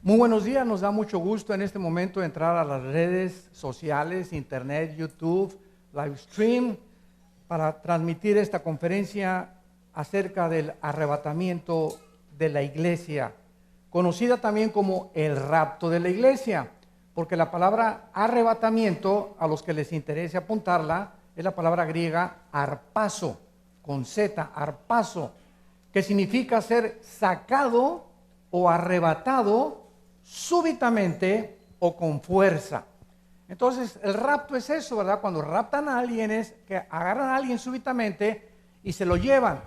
Muy buenos días, nos da mucho gusto en este momento entrar a las redes sociales, internet, YouTube, live stream, para transmitir esta conferencia acerca del arrebatamiento de la iglesia, conocida también como el rapto de la iglesia, porque la palabra arrebatamiento, a los que les interese apuntarla, es la palabra griega arpazo, con Z, arpazo, que significa ser sacado o arrebatado súbitamente o con fuerza. Entonces el rapto es eso, ¿verdad? Cuando raptan a alguien es que agarran a alguien súbitamente y se lo llevan.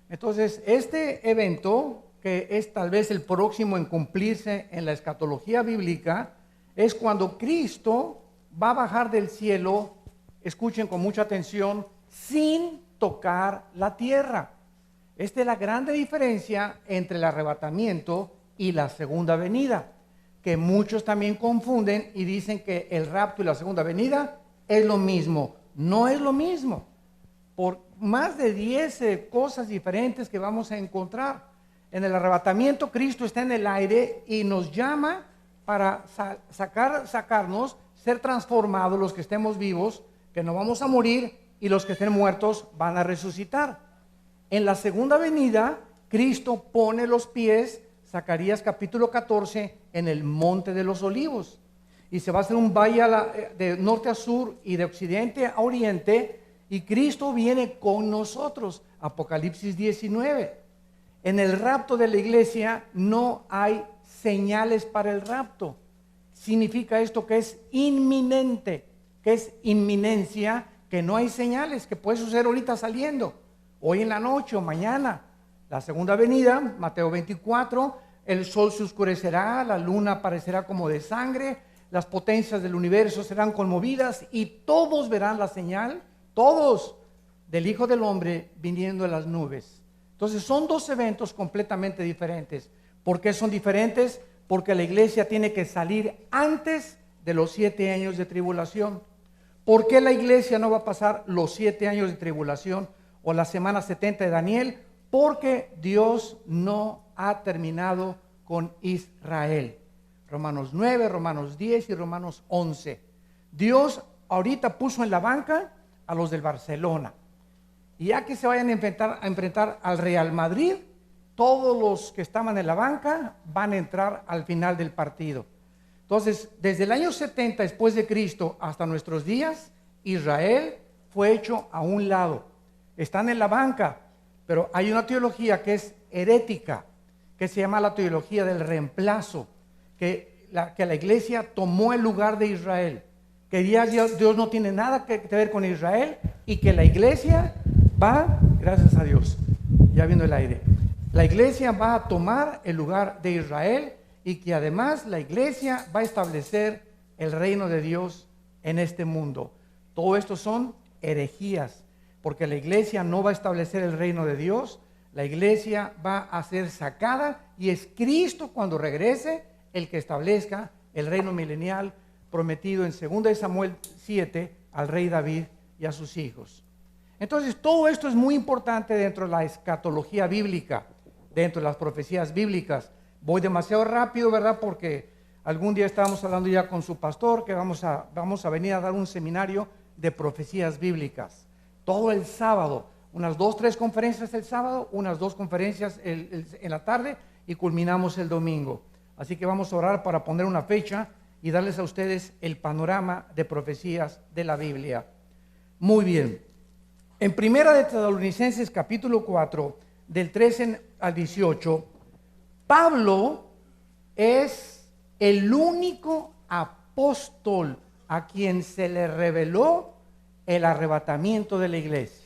Entonces este evento, que es tal vez el próximo en cumplirse en la escatología bíblica, es cuando Cristo va a bajar del cielo, escuchen con mucha atención, sin tocar la tierra. Esta es la grande diferencia entre el arrebatamiento y la segunda venida, que muchos también confunden y dicen que el rapto y la segunda venida es lo mismo. No es lo mismo. Por más de 10 cosas diferentes que vamos a encontrar. En el arrebatamiento Cristo está en el aire y nos llama para sacarnos, ser transformados los que estemos vivos, que no vamos a morir, y los que estén muertos van a resucitar. En la segunda venida, Cristo pone los pies, Zacarías capítulo 14, en el monte de los olivos. Y se va a hacer un valle de norte a sur y de occidente a oriente, y Cristo viene con nosotros. Apocalipsis 19. En el rapto de la iglesia no hay señales para el rapto. Significa esto que es inminente, que es inminencia, que no hay señales, que puede suceder ahorita saliendo, hoy en la noche o mañana. La segunda venida, Mateo 24, el sol se oscurecerá, la luna aparecerá como de sangre, las potencias del universo serán conmovidas y todos verán la señal, todos, del Hijo del Hombre viniendo de las nubes. Entonces son dos eventos completamente diferentes. ¿Por qué son diferentes? Porque la iglesia tiene que salir antes de los 7 años de tribulación. ¿Por qué la iglesia no va a pasar los 7 años de tribulación o la semana 70 de Daniel? Porque Dios no ha terminado con Israel. Romanos 9, Romanos 10 y Romanos 11. Dios ahorita puso en la banca a los del Barcelona. Y ya que se vayan a enfrentar al Real Madrid, todos los que estaban en la banca van a entrar al final del partido. Entonces, desde el año 70 después de Cristo hasta nuestros días, Israel fue hecho a un lado. Están en la banca, pero hay una teología que es herética, que se llama la teología del reemplazo, que la iglesia tomó el lugar de Israel, que Dios no tiene nada que ver con Israel y que la iglesia va, gracias a Dios, ya viendo el aire, la iglesia va a tomar el lugar de Israel y que además la iglesia va a establecer el reino de Dios en este mundo. Todo esto son herejías, porque la iglesia no va a establecer el reino de Dios, la iglesia va a ser sacada y es Cristo cuando regrese el que establezca el reino milenial prometido en 2 Samuel 7 al rey David y a sus hijos. Entonces todo esto es muy importante dentro de la escatología bíblica, dentro de las profecías bíblicas. Voy demasiado rápido, ¿verdad? Porque algún día estábamos hablando ya con su pastor que vamos a venir a dar un seminario de profecías bíblicas. Todo el sábado, unas 2-3 conferencias el sábado, unas 2 conferencias en la tarde y culminamos el domingo. Así que vamos a orar para poner una fecha y darles a ustedes el panorama de profecías de la Biblia. Muy bien. En Primera de Tesalonicenses capítulo 4, del 13 al 18, Pablo es el único apóstol a quien se le reveló el arrebatamiento de la iglesia.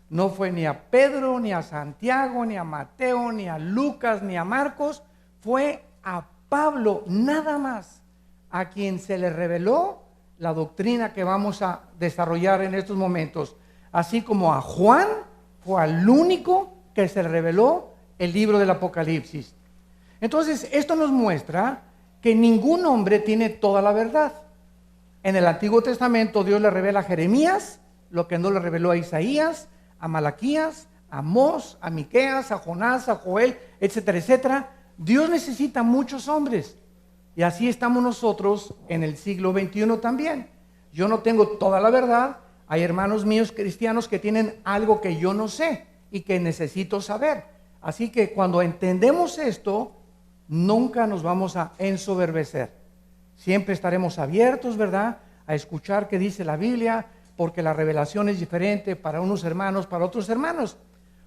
No fue ni a Pedro, ni a Santiago, ni a Mateo, ni a Lucas, ni a Marcos. Fue a Pablo nada más a quien se le reveló la doctrina que vamos a desarrollar en estos momentos. Así como a Juan fue al único que se le reveló el libro del Apocalipsis. Entonces esto nos muestra que ningún hombre tiene toda la verdad. En el Antiguo Testamento Dios le revela a Jeremías lo que no le reveló a Isaías, a Malaquías, a Amós, a Miqueas, a Jonás, a Joel, etcétera, etcétera. Dios necesita muchos hombres Y así estamos nosotros en el siglo XXI también. Yo no tengo toda la verdad. Hay hermanos míos cristianos que tienen algo que yo no sé y que necesito saber. Así que cuando entendemos esto, nunca nos vamos a ensoberbecer. Siempre estaremos abiertos, ¿verdad?, a escuchar qué dice la Biblia, porque la revelación es diferente para unos hermanos, para otros hermanos.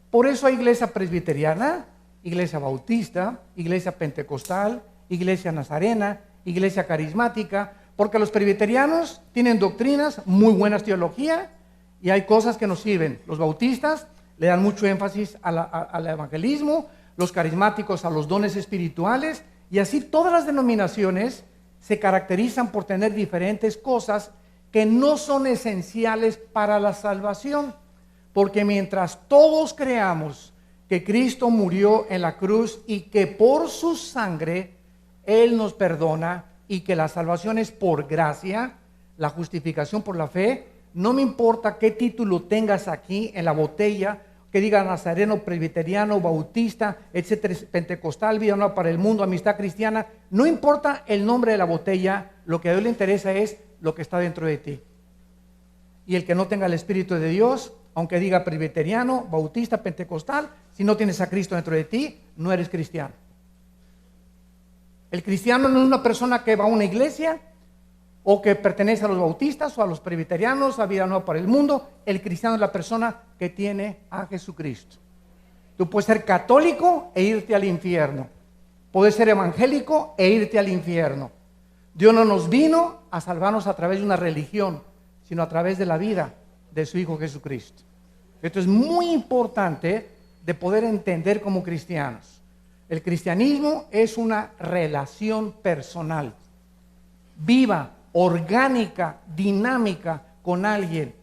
Por eso hay iglesia presbiteriana, iglesia bautista, iglesia pentecostal, iglesia nazarena, iglesia carismática, porque los presbiterianos tienen doctrinas, muy buenas teología, y hay cosas que nos sirven. Los bautistas le dan mucho énfasis al evangelismo, los carismáticos a los dones espirituales, y así todas las denominaciones se caracterizan por tener diferentes cosas que no son esenciales para la salvación, porque mientras todos creamos que Cristo murió en la cruz y que por su sangre Él nos perdona y que la salvación es por gracia, la justificación por la fe, no me importa qué título tengas aquí en la botella, que diga nazareno, presbiteriano, bautista, etcétera, pentecostal, vida nueva para el mundo, amistad cristiana, no importa el nombre de la botella, lo que a Dios le interesa es lo que está dentro de ti. Y el que no tenga el Espíritu de Dios, aunque diga presbiteriano, bautista, pentecostal, si no tienes a Cristo dentro de ti, no eres cristiano. El cristiano no es una persona que va a una iglesia o que pertenece a los bautistas o a los presbiterianos, a vida nueva para el mundo. El cristiano es la persona que tiene a Jesucristo. Tú puedes ser católico e irte al infierno. Puedes ser evangélico e irte al infierno. Dios no nos vino a salvarnos a través de una religión, sino a través de la vida de su Hijo Jesucristo. Esto es muy importante de poder entender como cristianos. El cristianismo es una relación personal, viva, orgánica, dinámica con alguien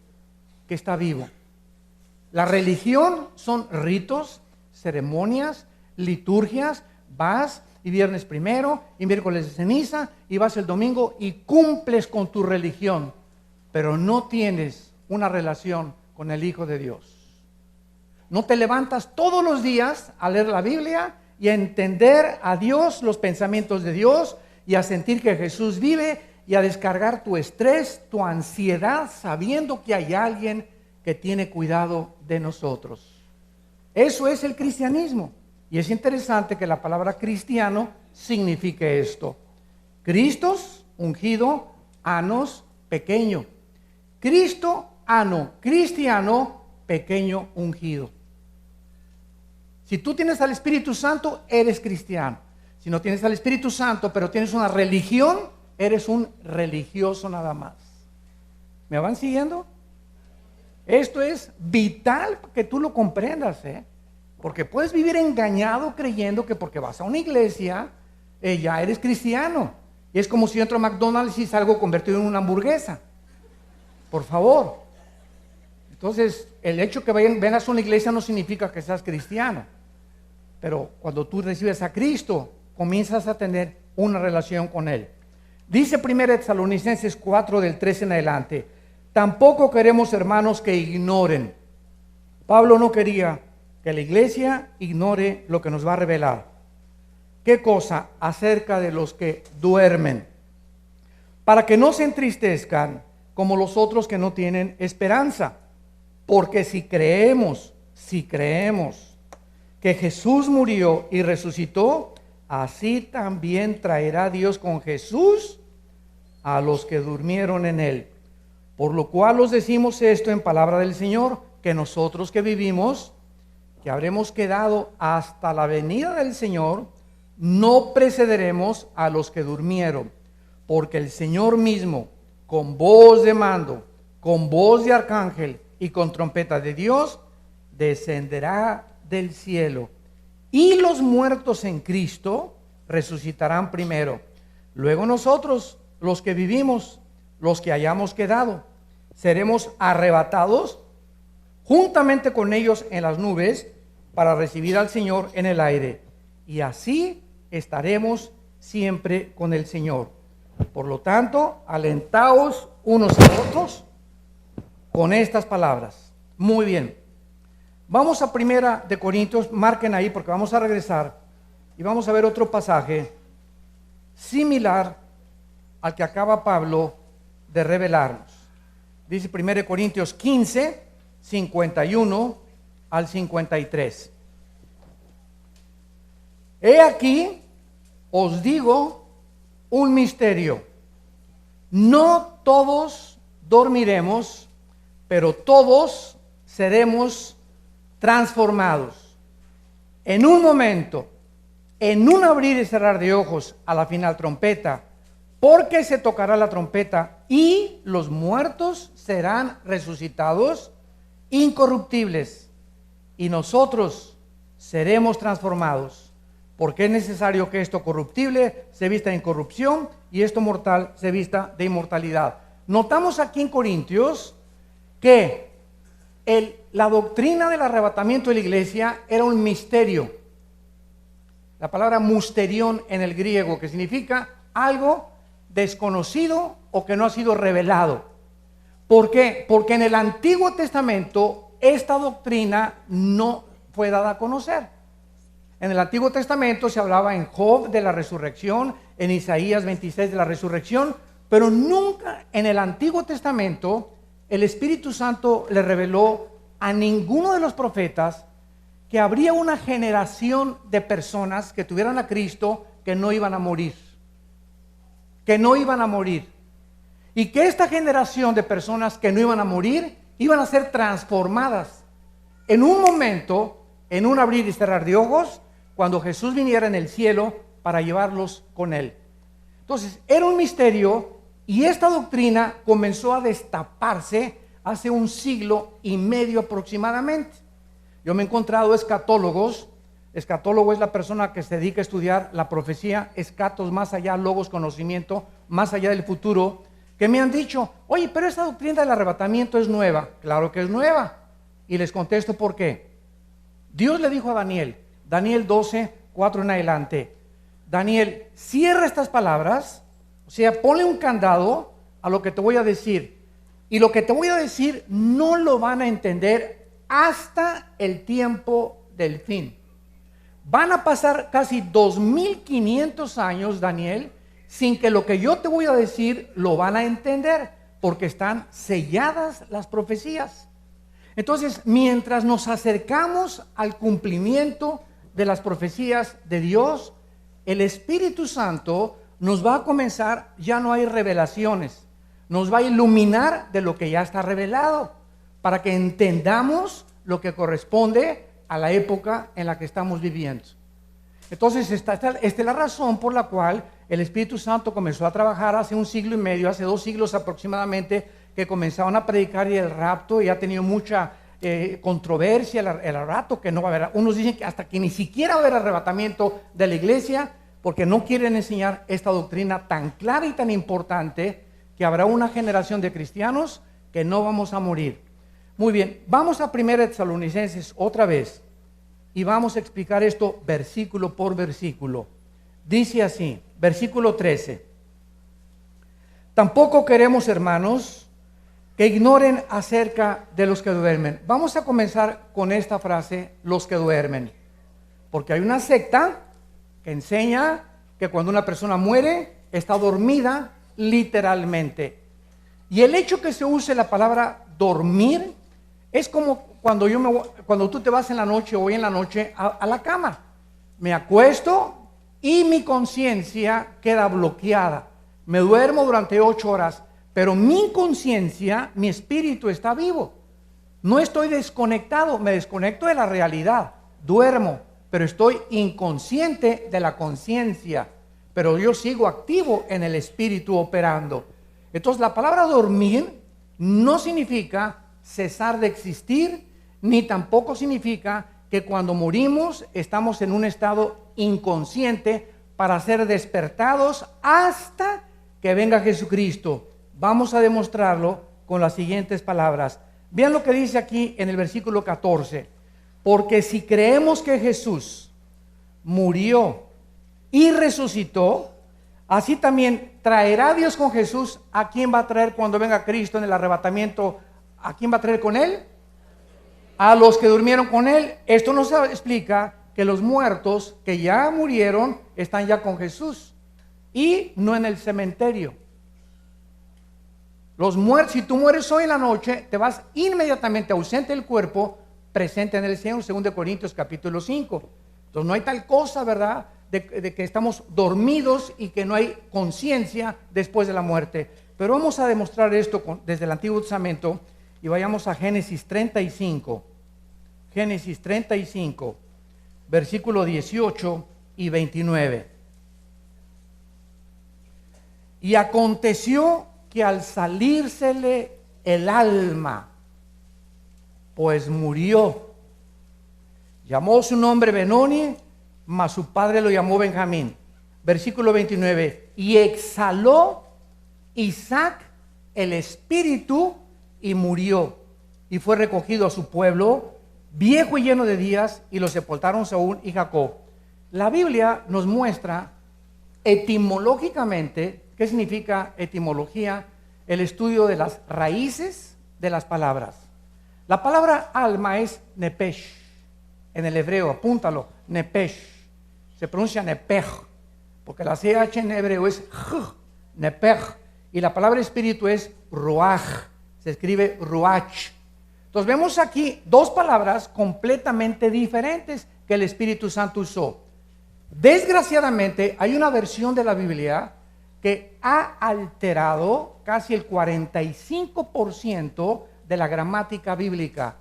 que está vivo. La religión son ritos, ceremonias, liturgias. Vas y viernes primero y miércoles de ceniza y vas el domingo y cumples con tu religión, pero no tienes una relación con el Hijo de Dios. No te levantas todos los días a leer la Biblia y a entender a Dios, los pensamientos de Dios, y a sentir que Jesús vive, y a descargar tu estrés, tu ansiedad, sabiendo que hay alguien que tiene cuidado de nosotros. Eso es el cristianismo. Y es interesante que la palabra cristiano signifique esto. Cristos, ungido, anos, pequeño. Cristo, ano, cristiano, pequeño, ungido. Si tú tienes al Espíritu Santo, eres cristiano. Si no tienes al Espíritu Santo, pero tienes una religión, eres un religioso nada más. ¿Me van siguiendo? Esto es vital que tú lo comprendas, porque puedes vivir engañado creyendo que porque vas a una iglesia ya eres cristiano. Y es como si entro a McDonald's y salgo convertido en una hamburguesa. Por favor. Entonces, el hecho que vengas a una iglesia no significa que seas cristiano. Pero cuando tú recibes a Cristo, comienzas a tener una relación con Él. Dice 1 Tesalonicenses 4 del 13 en adelante: tampoco queremos, hermanos, que ignoren. Pablo no quería que la iglesia ignore lo que nos va a revelar. ¿Qué cosa? Acerca de los que duermen, para que no se entristezcan como los otros que no tienen esperanza. Porque si creemos que Jesús murió y resucitó, así también traerá Dios con Jesús a los que durmieron en Él. Por lo cual os decimos esto en palabra del Señor, que nosotros que vivimos, que habremos quedado hasta la venida del Señor, no precederemos a los que durmieron, porque el Señor mismo, con voz de mando, con voz de arcángel y con trompeta de Dios, descenderá del cielo, y los muertos en Cristo resucitarán primero. Luego nosotros, los que vivimos, los que hayamos quedado, seremos arrebatados juntamente con ellos en las nubes para recibir al Señor en el aire, y así estaremos siempre con el Señor. Por lo tanto, alentaos unos a otros con estas palabras. Muy bien. Vamos a 1 Corintios, marquen ahí porque vamos a regresar y vamos a ver otro pasaje similar al que acaba Pablo de revelarnos. Dice 1 Corintios 15, 51 al 53. He aquí, os digo un misterio. No todos dormiremos, pero todos seremos transformados. En un momento, en un abrir y cerrar de ojos, a la final trompeta, porque se tocará la trompeta y los muertos serán resucitados incorruptibles y nosotros seremos transformados, porque es necesario que esto corruptible se vista de incorrupción y esto mortal se vista de inmortalidad. Notamos aquí en Corintios que la doctrina del arrebatamiento de la iglesia era un misterio. La palabra musterión en el griego, que significa algo desconocido o que no ha sido revelado. ¿Por qué? Porque en el Antiguo Testamento esta doctrina no fue dada a conocer. En el Antiguo Testamento se hablaba en Job de la resurrección, en Isaías 26 de la resurrección, pero nunca en el Antiguo Testamento el Espíritu Santo le reveló a ninguno de los profetas que habría una generación de personas que tuvieran a Cristo que no iban a morir. Que no iban a morir. Y que esta generación de personas que no iban a morir iban a ser transformadas en un momento, en un abrir y cerrar de ojos, cuando Jesús viniera en el cielo para llevarlos con él. Entonces, era un misterio y esta doctrina comenzó a destaparse hace 1 siglo y medio aproximadamente. Yo me he encontrado escatólogos. Escatólogo es la persona que se dedica a estudiar la profecía, escatos más allá, logos, conocimiento, más allá del futuro, que me han dicho, oye, pero esta doctrina del arrebatamiento es nueva. Claro que es nueva. Y les contesto por qué. Dios le dijo a Daniel, Daniel 12, 4 en adelante, Daniel, cierra estas palabras, o sea, ponle un candado a lo que te voy a decir. Y lo que te voy a decir no lo van a entender hasta el tiempo del fin. Van a pasar casi 2500 años, Daniel, sin que lo que yo te voy a decir lo van a entender, porque están selladas las profecías. Entonces, mientras nos acercamos al cumplimiento de las profecías de Dios, el Espíritu Santo nos va a comenzar, ya no hay revelaciones, nos va a iluminar de lo que ya está revelado, para que entendamos lo que corresponde a la época en la que estamos viviendo. Entonces, esta es la razón por la cual el Espíritu Santo comenzó a trabajar hace 1 siglo y medio, hace 2 siglos aproximadamente, que comenzaron a predicar y el rapto, y ha tenido mucha controversia el rapto, que no va a haber. Unos dicen que hasta que ni siquiera va a haber arrebatamiento de la iglesia, porque no quieren enseñar esta doctrina tan clara y tan importante, que habrá una generación de cristianos que no vamos a morir. Muy bien, vamos a 1 Tesalonicenses otra vez y vamos a explicar esto versículo por versículo. Dice así, versículo 13. Tampoco queremos, hermanos, que ignoren acerca de los que duermen. Vamos a comenzar con esta frase, los que duermen. Porque hay una secta que enseña que cuando una persona muere, está dormida literalmente. Y el hecho que se use la palabra dormir es como cuando tú te vas en la noche, hoy en la noche, a la cama. Me acuesto y mi conciencia queda bloqueada. Me duermo durante 8 horas, pero mi conciencia, mi espíritu está vivo. No estoy desconectado, me desconecto de la realidad. Duermo, pero estoy inconsciente de la conciencia. Pero yo sigo activo en el espíritu operando. Entonces, la palabra dormir no significa cesar de existir, ni tampoco significa que cuando morimos estamos en un estado inconsciente para ser despertados hasta que venga Jesucristo. Vamos a demostrarlo con las siguientes palabras. Vean lo que dice aquí en el versículo 14. Porque si creemos que Jesús murió y resucitó, así también traerá Dios con Jesús. ¿A quién va a traer cuando venga Cristo en el arrebatamiento? ¿A quién va a traer con él? A los que durmieron con él. Esto nos explica que los muertos que ya murieron están ya con Jesús. y no en el cementerio. Los muertos, si tú mueres hoy en la noche, te vas inmediatamente ausente del cuerpo, presente en el cielo, 2 Corintios capítulo 5. Entonces no hay tal cosa, ¿verdad?, de que estamos dormidos y que no hay conciencia después de la muerte. Pero vamos a demostrar esto desde el Antiguo Testamento y vayamos a Génesis 35. Génesis 35, versículo 18 y 29. Y aconteció que al salírsele el alma, pues murió, llamó su nombre Benoni, mas su padre lo llamó Benjamín. Versículo 29. Y exhaló Isaac el espíritu y murió, y fue recogido a su pueblo, viejo y lleno de días, y lo sepultaron Saúl y Jacob. La Biblia nos muestra etimológicamente, ¿qué significa etimología? El estudio de las raíces de las palabras. La palabra alma es nepesh, en el hebreo, apúntalo, nepesh. Se pronuncia nepej, porque la CH en hebreo es j, nepej, y la palabra espíritu es ruach, se escribe ruach. Entonces vemos aquí dos palabras completamente diferentes que el Espíritu Santo usó. Desgraciadamente hay una versión de la Biblia que ha alterado casi el 45% de la gramática bíblica,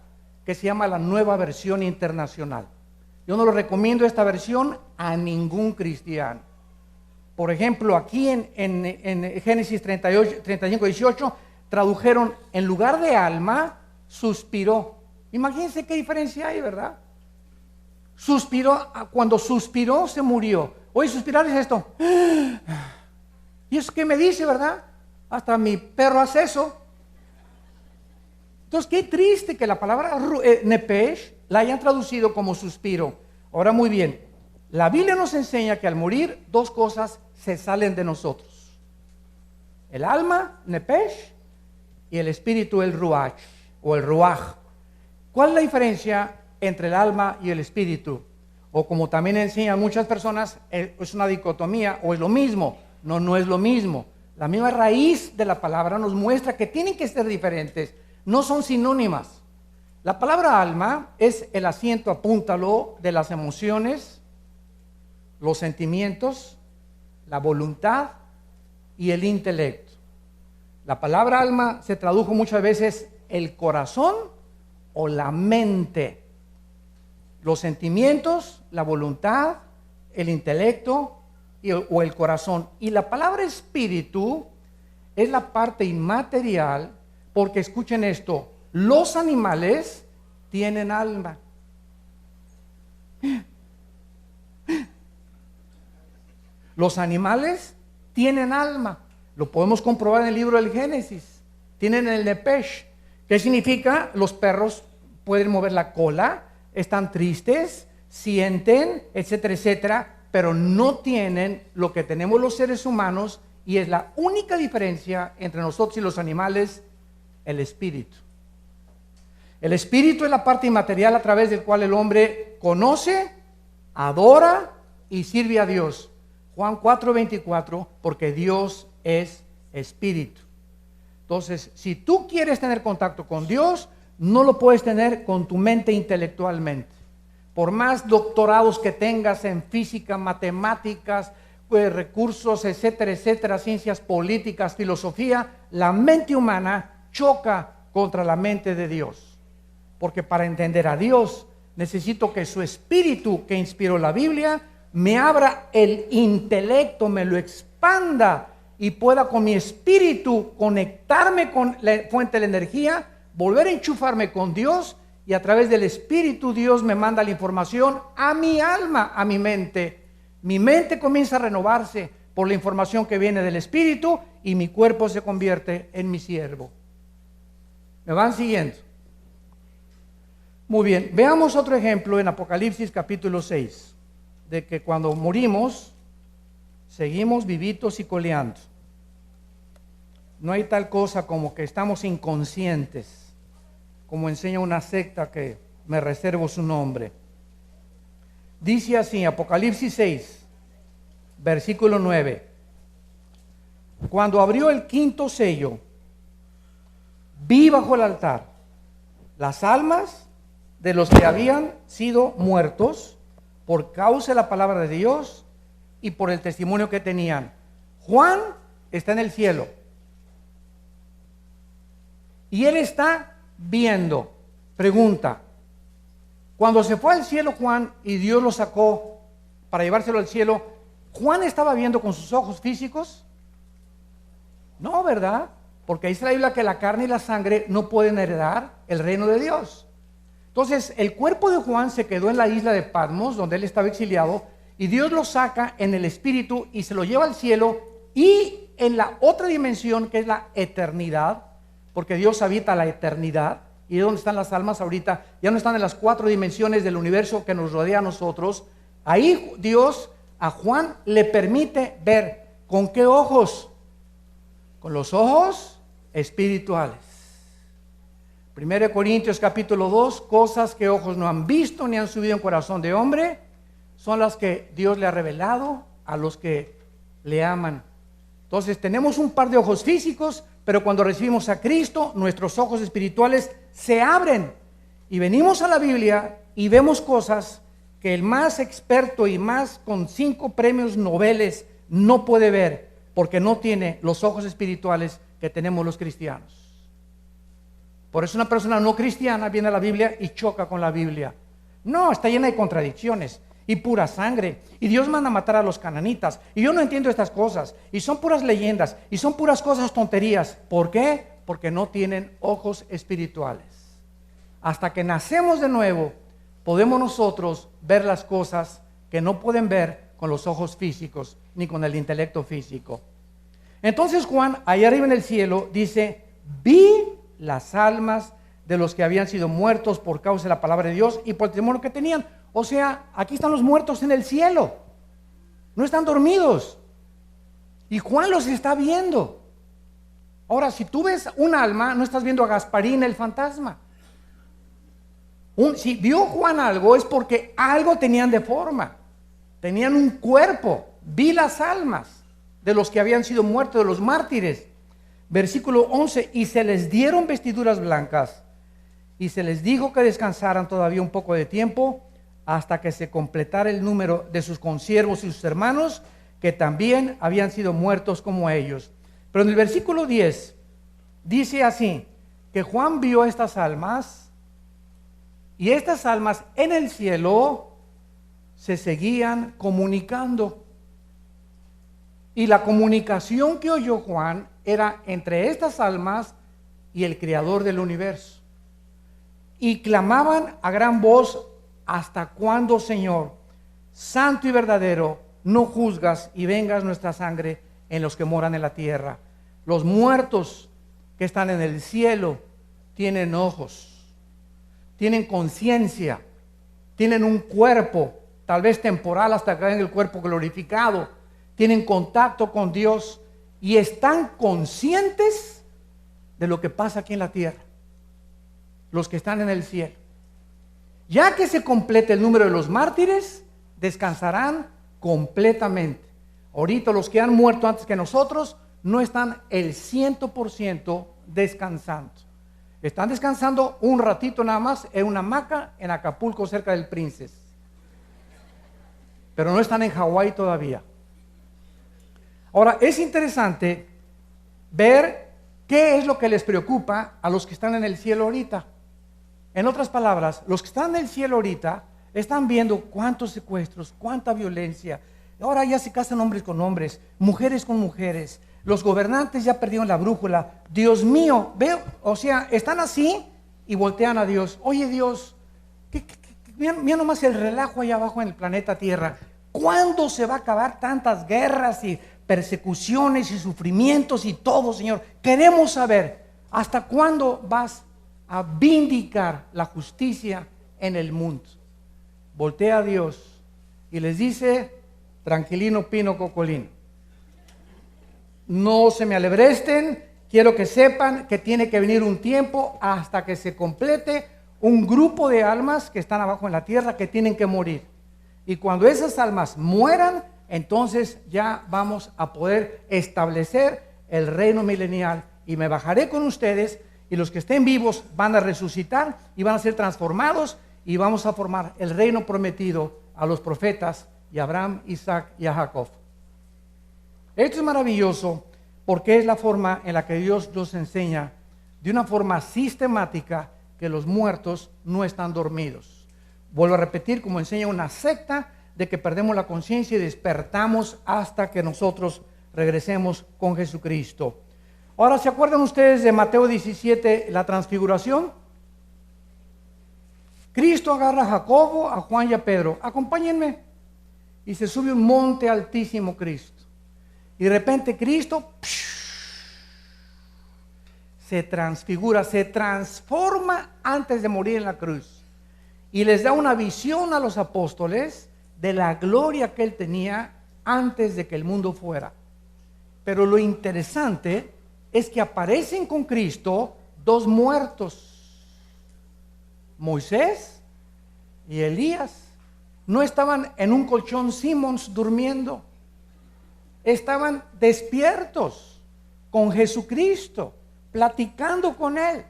que se llama la Nueva Versión Internacional. Yo no lo recomiendo esta versión a ningún cristiano. Por ejemplo, aquí en Génesis 35, 18, tradujeron en lugar de alma, suspiró. Imagínense qué diferencia hay, ¿verdad? Suspiró, cuando suspiró se murió. Hoy suspirar es esto. ¿Y eso qué me dice, verdad? Hasta mi perro hace eso. Entonces, qué triste que la palabra nepesh la hayan traducido como suspiro. Ahora, muy bien, la Biblia nos enseña que al morir dos cosas se salen de nosotros: el alma, nepesh, y el espíritu, el ruach o el ruach. ¿Cuál es la diferencia entre el alma y el espíritu? O como también enseñan muchas personas, es una dicotomía, o es lo mismo. No, no es lo mismo. La misma raíz de la palabra nos muestra que tienen que ser diferentes, no son sinónimas. La palabra alma es el asiento, apúntalo, de las emociones, los sentimientos, la voluntad y el intelecto. La palabra alma se tradujo muchas veces el corazón o la mente. Los sentimientos, la voluntad, el intelecto o el corazón. Y la palabra espíritu es la parte inmaterial, porque escuchen esto, los animales tienen alma. Los animales tienen alma. Lo podemos comprobar en el libro del Génesis. Tienen el nepesh. ¿Qué significa? Los perros pueden mover la cola, están tristes, sienten, etcétera, etcétera, pero no tienen lo que tenemos los seres humanos, y es la única diferencia entre nosotros y los animales: el espíritu. El espíritu es la parte inmaterial a través del cual el hombre conoce, adora y sirve a Dios. Juan 4:24, porque Dios es espíritu. Entonces, si tú quieres tener contacto con Dios, no lo puedes tener con tu mente intelectualmente. Por más doctorados que tengas en física, matemáticas, recursos, etcétera, etcétera, ciencias políticas, filosofía, la mente humana choca contra la mente de Dios. Porque para entender a Dios necesito que su espíritu, que inspiró la Biblia, me abra el intelecto, me lo expanda y pueda con mi espíritu conectarme con la fuente de la energía, volver a enchufarme con Dios, y a través del espíritu Dios me manda la información a mi alma, a mi mente. Mi mente comienza a renovarse por la información que viene del espíritu, y mi cuerpo se convierte en mi siervo. ¿Me van siguiendo? Muy bien, veamos otro ejemplo en Apocalipsis capítulo 6, de que cuando morimos seguimos vivitos y coleando. No hay tal cosa como que estamos inconscientes, como enseña una secta que me reservo su nombre. Dice así, Apocalipsis 6, versículo 9: cuando abrió el quinto sello, vi bajo el altar las almas de los que habían sido muertos por causa de la palabra de Dios y por el testimonio que tenían. Juan está en el cielo y él está viendo. Pregunta: cuando se fue al cielo Juan y Dios lo sacó para llevárselo al cielo, ¿Juan estaba viendo con sus ojos físicos? No, ¿verdad? Porque dice la Biblia que la carne y la sangre no pueden heredar el reino de Dios. Entonces, el cuerpo de Juan se quedó en la isla de Patmos, donde él estaba exiliado, y Dios lo saca en el espíritu y se lo lleva al cielo, y en la otra dimensión, que es la eternidad, porque Dios habita la eternidad, y donde están las almas ahorita, ya no están en las 4 dimensiones del universo que nos rodea a nosotros. Ahí Dios a Juan le permite ver. ¿Con qué ojos? Con los ojos espirituales. 1 Corintios capítulo 2, cosas que ojos no han visto ni han subido en corazón de hombre, son las que Dios le ha revelado a los que le aman. Entonces tenemos un par de ojos físicos, pero cuando recibimos a Cristo, nuestros ojos espirituales se abren y venimos a la Biblia y vemos cosas que el más experto y más con 5 premios Nobel no puede ver, porque no tiene los ojos espirituales que tenemos los cristianos. Por eso una persona no cristiana viene a la Biblia y choca con la Biblia. No, está llena de contradicciones y pura sangre, y Dios manda a matar a los cananitas, y yo no entiendo estas cosas, y son puras leyendas, y son puras cosas tonterías. ¿Por qué? Porque no tienen ojos espirituales. Hasta que nacemos de nuevo, podemos nosotros ver las cosas que no pueden ver con los ojos físicos, ni con el intelecto físico. Entonces Juan, allá arriba en el cielo, dice: vi las almas de los que habían sido muertos por causa de la palabra de Dios y por el testimonio que tenían. O sea, aquí están los muertos en el cielo, no están dormidos, y Juan los está viendo. Ahora, si tú ves un alma, no estás viendo a Gasparín el fantasma. Si vio Juan algo, es porque algo tenían de forma, tenían un cuerpo. Vi las almas de los que habían sido muertos, de los mártires. Versículo 11, y se les dieron vestiduras blancas, y se les dijo que descansaran todavía un poco de tiempo, hasta que se completara el número de sus consiervos y sus hermanos, que también habían sido muertos como ellos. Pero en el versículo 10, dice así, que Juan vio estas almas, y estas almas en el cielo se seguían comunicando. Y la comunicación que oyó Juan era entre estas almas y el Creador del universo. Y clamaban a gran voz: ¿hasta cuándo, Señor, santo y verdadero, no juzgas y vengas nuestra sangre en los que moran en la tierra? Los muertos que están en el cielo tienen ojos, tienen conciencia, tienen un cuerpo, tal vez temporal hasta que vean el cuerpo glorificado, tienen contacto con Dios y están conscientes de lo que pasa aquí en la tierra, los que están en el cielo. Ya que se complete el número de los mártires, descansarán completamente. Ahorita los que han muerto antes que nosotros no están el 100% descansando. Están descansando un ratito nada más en una hamaca en Acapulco, cerca del Princess. Pero no están en Hawái todavía. Ahora, es interesante ver qué es lo que les preocupa a los que están en el cielo ahorita. En otras palabras, los que están en el cielo ahorita están viendo cuántos secuestros, cuánta violencia. Ahora ya se casan hombres con hombres, mujeres con mujeres. Los gobernantes ya perdieron la brújula. Dios mío, veo, o sea, están así y voltean a Dios. Oye, Dios, mira nomás el relajo allá abajo en el planeta Tierra. ¿Cuándo se va a acabar tantas guerras y persecuciones y sufrimientos y todo, Señor? Queremos saber, ¿hasta cuándo vas a vindicar la justicia en el mundo? Voltea a Dios y les dice: tranquilino, pino, cocolín, no se me alebresten, quiero que sepan que tiene que venir un tiempo hasta que se complete un grupo de almas que están abajo en la tierra que tienen que morir. Y cuando esas almas mueran, entonces ya vamos a poder establecer el reino milenial y me bajaré con ustedes y los que estén vivos van a resucitar y van a ser transformados y vamos a formar el reino prometido a los profetas y a Abraham, Isaac y a Jacob. Esto es maravilloso porque es la forma en la que Dios nos enseña de una forma sistemática que los muertos no están dormidos. Vuelvo a repetir, como enseña una secta, de que perdemos la conciencia y despertamos hasta que nosotros regresemos con Jesucristo. Ahora, ¿se acuerdan ustedes de Mateo 17, la transfiguración? Cristo agarra a Jacobo, a Juan y a Pedro. Acompáñenme. Y se sube un monte altísimo Cristo. Y de repente Cristo se transfigura, se transforma antes de morir en la cruz. Y les da una visión a los apóstoles de la gloria que él tenía antes de que el mundo fuera. Pero lo interesante es que aparecen con Cristo dos muertos, Moisés y Elías. No estaban en un colchón Simmons durmiendo, estaban despiertos con Jesucristo, platicando con él.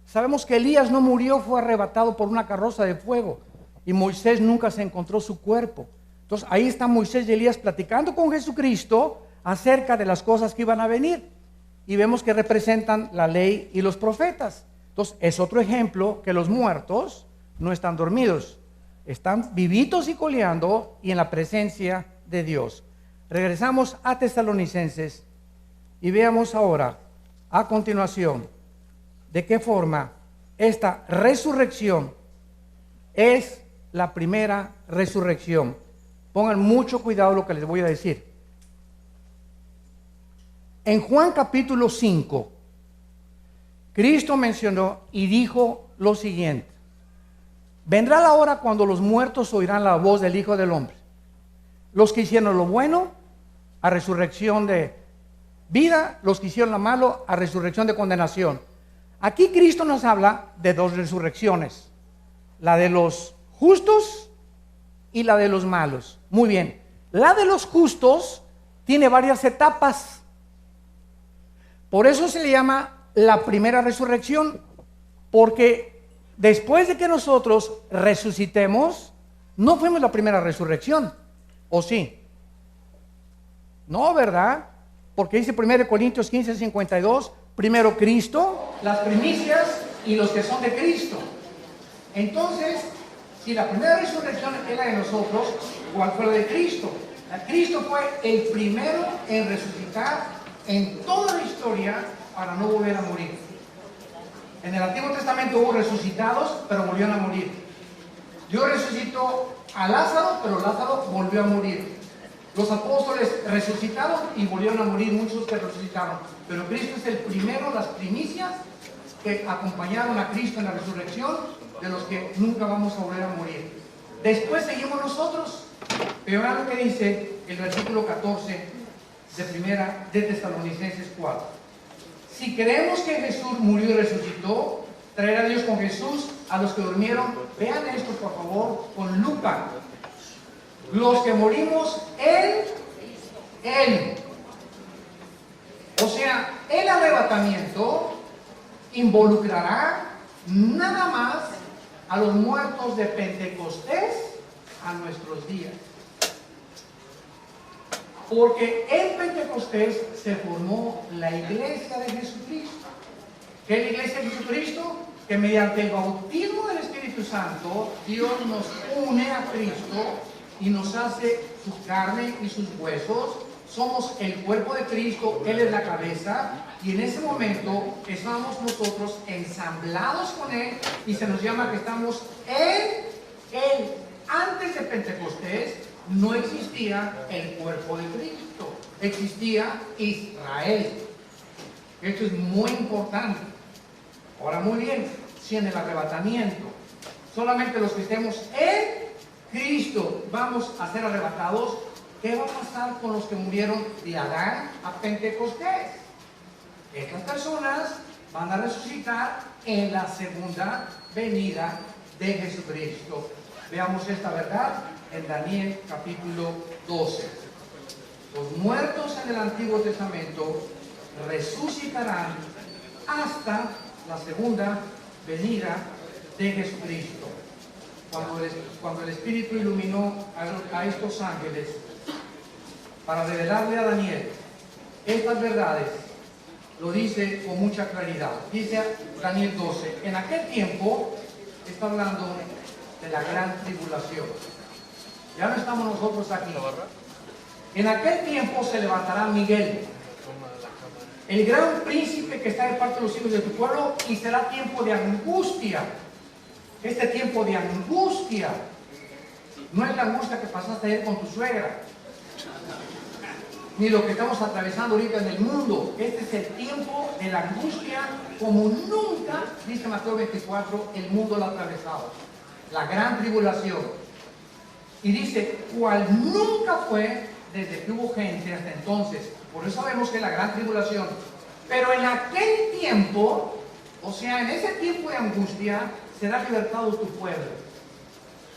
Sabemos que Elías no murió, fue arrebatado por una carroza de fuego, y Moisés nunca se encontró su cuerpo. Entonces ahí están Moisés y Elías platicando con Jesucristo acerca de las cosas que iban a venir, y vemos que representan la ley y los profetas. Entonces es otro ejemplo que los muertos no están dormidos, están vivitos y coleando y en la presencia de Dios. Regresamos a Tesalonicenses y veamos ahora a continuación de qué forma esta resurrección es la primera resurrección. Pongan mucho cuidado lo que les voy a decir. En Juan capítulo 5, Cristo mencionó y dijo lo siguiente: vendrá la hora cuando los muertos oirán la voz del Hijo del Hombre. Los que hicieron lo bueno, a resurrección de vida; los que hicieron lo malo, a resurrección de condenación. Aquí Cristo nos habla de dos resurrecciones: la de los justos y la de los malos. Muy bien, la de los justos tiene varias etapas. Por eso se le llama la primera resurrección, porque después de que nosotros resucitemos, no fuimos la primera resurrección, ¿o sí? No, ¿verdad? Porque dice 1 Corintios 15:52, primero Cristo, las primicias y los que son de Cristo. Entonces, si la primera resurrección es la de nosotros, ¿cuál fue la de Cristo? Cristo fue el primero en resucitar en toda la historia para no volver a morir. En el Antiguo Testamento hubo resucitados, pero volvieron a morir. Dios resucitó a Lázaro, pero Lázaro volvió a morir. Los apóstoles resucitaron y volvieron a morir muchos que resucitaron. Pero Cristo es el primero, las primicias que acompañaron a Cristo en la resurrección, de los que nunca vamos a volver a morir. Después seguimos nosotros. Pero vean lo que dice el versículo 14 de primera de Tesalonicenses 4. Si creemos que Jesús murió y resucitó, traerá a Dios con Jesús a los que durmieron. Vean esto por favor con lupa. Los que morimos en Él. O sea, el arrebatamiento involucrará nada más a los muertos de Pentecostés a nuestros días. Porque en Pentecostés se formó la iglesia de Jesucristo. ¿Qué es la iglesia de Jesucristo? Que mediante el bautismo del Espíritu Santo, Dios nos une a Cristo y nos hace su carne y sus huesos. Somos el cuerpo de Cristo, Él es la cabeza, y en ese momento estamos nosotros ensamblados con Él y se nos llama que estamos en Él. Antes de Pentecostés no existía el cuerpo de Cristo, existía Israel. Esto es muy importante. Ahora, muy bien, si en el arrebatamiento solamente los que estemos en Cristo vamos a ser arrebatados, ¿qué va a pasar con los que murieron de Adán a Pentecostés? Estas personas van a resucitar en la segunda venida de Jesucristo. Veamos esta verdad en Daniel capítulo 12. Los muertos en el Antiguo Testamento resucitarán hasta la segunda venida de Jesucristo. Cuando el Espíritu iluminó a estos ángeles para revelarle a Daniel estas verdades, lo dice con mucha claridad. Dice Daniel 12, en aquel tiempo, está hablando de la gran tribulación. Ya no estamos nosotros aquí. En aquel tiempo se levantará Miguel, el gran príncipe que está de parte de los hijos de tu pueblo, y será tiempo de angustia. Este tiempo de angustia no es la angustia que pasaste ayer con tu suegra, ni lo que estamos atravesando ahorita en el mundo. Este es el tiempo de la angustia como nunca, dice Mateo 24, el mundo lo ha atravesado. La gran tribulación. Y dice, cual nunca fue desde que hubo gente hasta entonces. Por eso sabemos que es la gran tribulación. Pero en aquel tiempo, o sea, en ese tiempo de angustia, será libertado tu pueblo.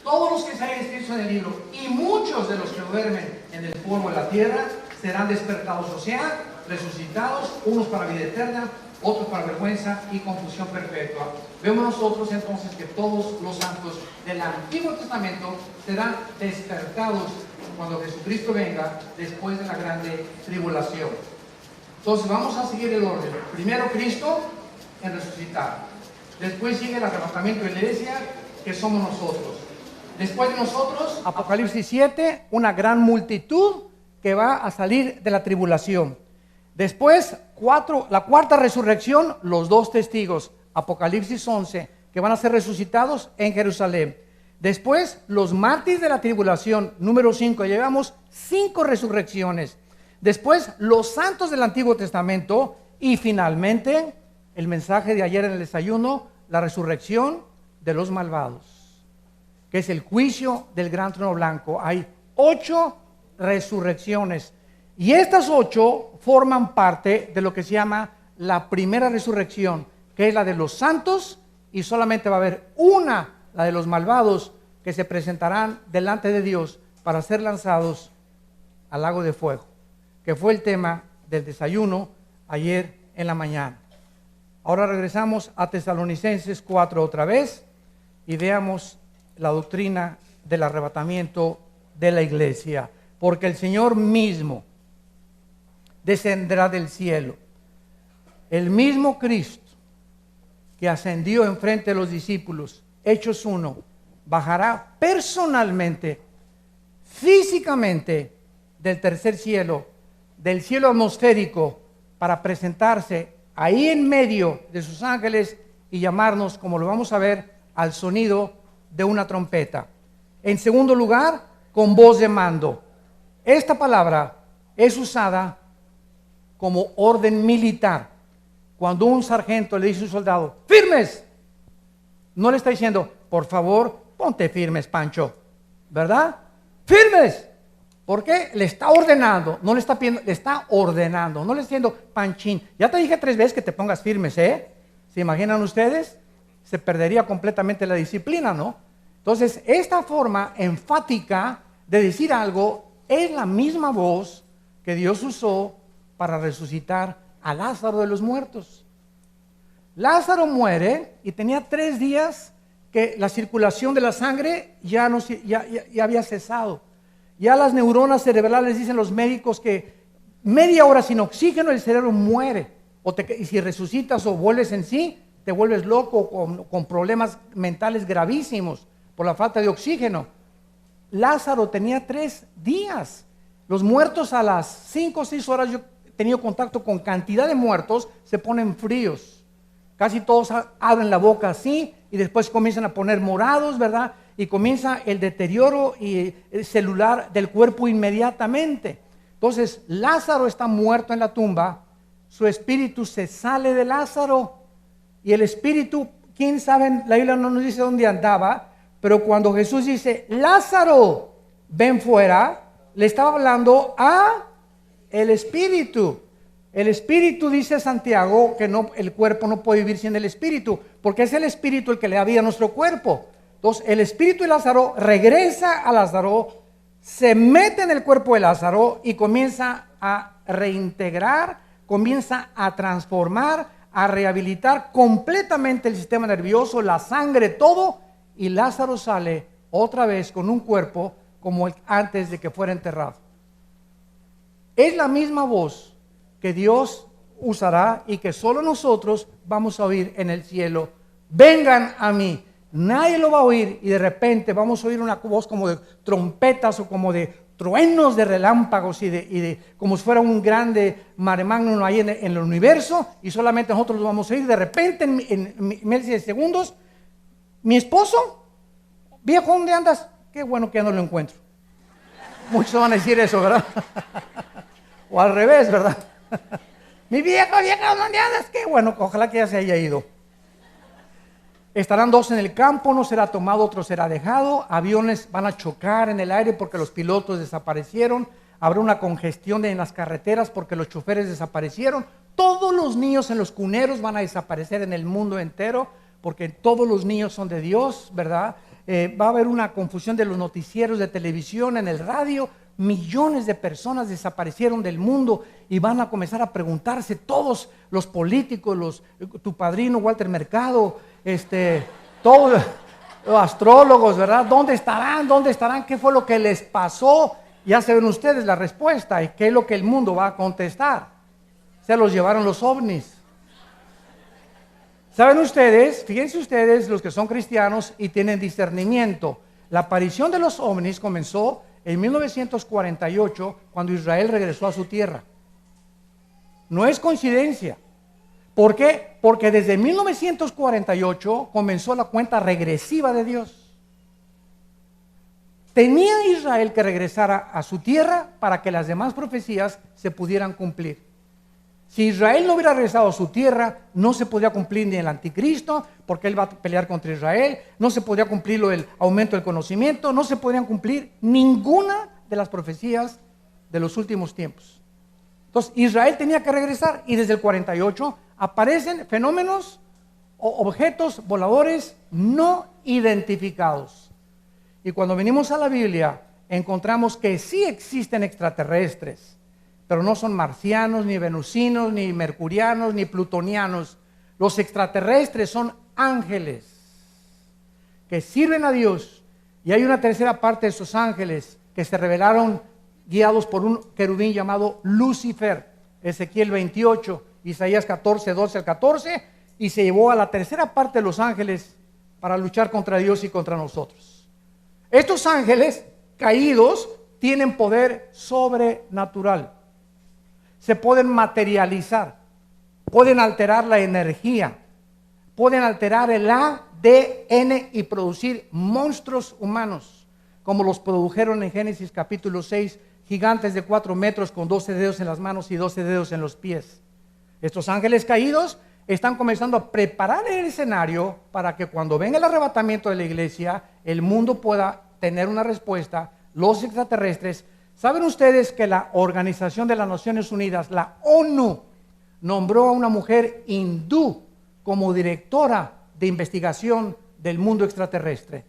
Todos los que se hayan escrito en el libro, y muchos de los que duermen en el polvo de la tierra, serán despertados, o sea, resucitados, unos para vida eterna, otros para vergüenza y confusión perpetua. Vemos nosotros entonces que todos los santos del Antiguo Testamento serán despertados cuando Jesucristo venga después de la grande tribulación. Entonces vamos a seguir el orden. Primero Cristo en resucitar. Después sigue el arrebatamiento de la iglesia, que somos nosotros. Después de nosotros, Apocalipsis 7, una gran multitud que va a salir de la tribulación. Después, la cuarta resurrección, los dos testigos, Apocalipsis 11, que van a ser resucitados en Jerusalén. Después, los mártires de la tribulación, número 5, llevamos 5 resurrecciones. Después, los santos del Antiguo Testamento. Y finalmente, el mensaje de ayer en el desayuno, la resurrección de los malvados, que es el juicio del gran trono blanco. Hay 8 resurrecciones. Y estas 8 forman parte de lo que se llama la primera resurrección, que es la de los santos, y solamente va a haber una, la de los malvados, que se presentarán delante de Dios para ser lanzados al lago de fuego, que fue el tema del desayuno ayer en la mañana. Ahora regresamos a Tesalonicenses 4 otra vez y veamos la doctrina del arrebatamiento de la iglesia. Porque el Señor mismo descenderá del cielo. El mismo Cristo que ascendió enfrente de los discípulos, Hechos 1, bajará personalmente, físicamente, del tercer cielo, del cielo atmosférico, para presentarse ahí en medio de sus ángeles y llamarnos, como lo vamos a ver, al sonido de una trompeta. En segundo lugar, con voz de mando. Esta palabra es usada como orden militar. Cuando un sargento le dice a un soldado, ¡firmes! No le está diciendo, por favor, ponte firmes, Pancho, ¿verdad? ¡Firmes! ¿Por qué? Le está ordenando, no le está pidiendo, le está ordenando, no le está diciendo, Panchín, ya te dije 3 veces que te pongas firmes, ¿eh? ¿Se imaginan ustedes? Se perdería completamente la disciplina, ¿no? Entonces, esta forma enfática de decir algo es la misma voz que Dios usó para resucitar a Lázaro de los muertos. Lázaro muere y tenía 3 días que la circulación de la sangre ya había cesado. Ya las neuronas cerebrales, dicen los médicos, que media hora sin oxígeno el cerebro muere. Y si resucitas o vuelves en sí, te vuelves loco con problemas mentales gravísimos por la falta de oxígeno. Lázaro tenía 3 días. Los muertos a las 5 o 6 horas, yo he tenido contacto con cantidad de muertos, se ponen fríos. Casi todos abren la boca así y después comienzan a poner morados, ¿verdad? Y comienza el deterioro celular del cuerpo inmediatamente. Entonces, Lázaro está muerto en la tumba, su espíritu se sale de Lázaro y el espíritu, quién sabe, la Biblia no nos dice dónde andaba, pero cuando Jesús dice, Lázaro, ven fuera, le estaba hablando a el espíritu. El espíritu, dice Santiago, que no, el cuerpo no puede vivir sin el espíritu, porque es el espíritu el que le da vida a nuestro cuerpo. Entonces el espíritu de Lázaro regresa a Lázaro, se mete en el cuerpo de Lázaro y comienza a reintegrar, comienza a transformar, a rehabilitar completamente el sistema nervioso, la sangre, todo, y Lázaro sale otra vez con un cuerpo como el antes de que fuera enterrado. Es la misma voz que Dios usará y que solo nosotros vamos a oír en el cielo. Vengan a mí. Nadie lo va a oír y de repente vamos a oír una voz como de trompetas o como de truenos de relámpagos y de como si fuera un grande mare magnum ahí en el universo, y solamente nosotros lo vamos a oír. De repente en menos de segundos, mi esposo, viejo, ¿dónde andas? Qué bueno que ya no lo encuentro. Muchos van a decir eso, ¿verdad? O al revés, ¿verdad? Mi vieja, ¿dónde andas? Qué bueno, ojalá que ya se haya ido. Estarán dos en el campo, uno será tomado, otro será dejado. Aviones van a chocar en el aire porque los pilotos desaparecieron. Habrá una congestión en las carreteras porque los choferes desaparecieron. Todos los niños en los cuneros van a desaparecer en el mundo entero porque todos los niños son de Dios, ¿verdad? Va a haber una confusión de los noticieros de televisión, en el radio. Millones de personas desaparecieron del mundo y van a comenzar a preguntarse todos los políticos, tu padrino Walter Mercado, todos los astrólogos, ¿verdad? ¿Dónde estarán? ¿Dónde estarán? ¿Qué fue lo que les pasó? Ya saben ustedes la respuesta y qué es lo que el mundo va a contestar. Se los llevaron los ovnis. ¿Saben ustedes? Fíjense ustedes, los que son cristianos y tienen discernimiento. La aparición de los ovnis comenzó en 1948, cuando Israel regresó a su tierra. No es coincidencia. ¿Por qué? Porque desde 1948 comenzó la cuenta regresiva de Dios. Tenía Israel que regresar a su tierra para que las demás profecías se pudieran cumplir. Si Israel no hubiera regresado a su tierra, no se podía cumplir ni el anticristo, porque él va a pelear contra Israel, no se podía cumplir el aumento del conocimiento, no se podían cumplir ninguna de las profecías de los últimos tiempos. Entonces Israel tenía que regresar y desde el 48 aparecen fenómenos o objetos voladores no identificados. Y cuando venimos a la Biblia encontramos que sí existen extraterrestres, pero no son marcianos, ni venusinos, ni mercurianos, ni plutonianos. Los extraterrestres son ángeles que sirven a Dios, y hay una tercera parte de esos ángeles que se revelaron guiados por un querubín llamado Lucifer, Ezequiel 28, Isaías 14, 12 al 14, y se llevó a la tercera parte de los ángeles para luchar contra Dios y contra nosotros. Estos ángeles caídos tienen poder sobrenatural. Se pueden materializar, pueden alterar la energía, pueden alterar el ADN y producir monstruos humanos, como los produjeron en Génesis capítulo 6, gigantes de 4 metros con 12 dedos en las manos y 12 dedos en los pies. Estos ángeles caídos están comenzando a preparar el escenario para que cuando venga el arrebatamiento de la iglesia, el mundo pueda tener una respuesta. Los extraterrestres. ¿Saben ustedes que la Organización de las Naciones Unidas, la ONU, nombró a una mujer hindú como directora de investigación del mundo extraterrestre?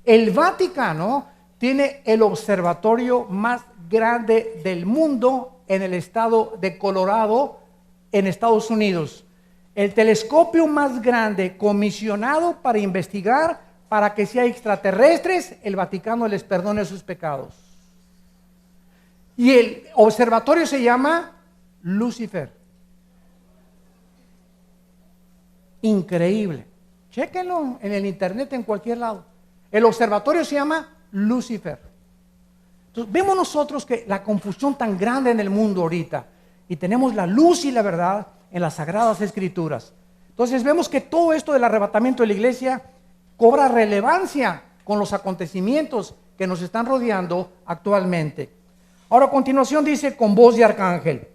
El Vaticano tiene el observatorio más grande del mundo en el estado de Colorado, en Estados Unidos. El telescopio más grande comisionado para investigar para que si hay extraterrestres, el Vaticano les perdone sus pecados. Y el observatorio se llama Lucifer. Increíble. Chéquenlo en el internet, en cualquier lado. El observatorio se llama Lucifer. Entonces, vemos nosotros que la confusión tan grande en el mundo ahorita, y tenemos la luz y la verdad en las Sagradas Escrituras. Entonces vemos que todo esto del arrebatamiento de la iglesia cobra relevancia con los acontecimientos que nos están rodeando actualmente. Ahora a continuación dice con voz de arcángel.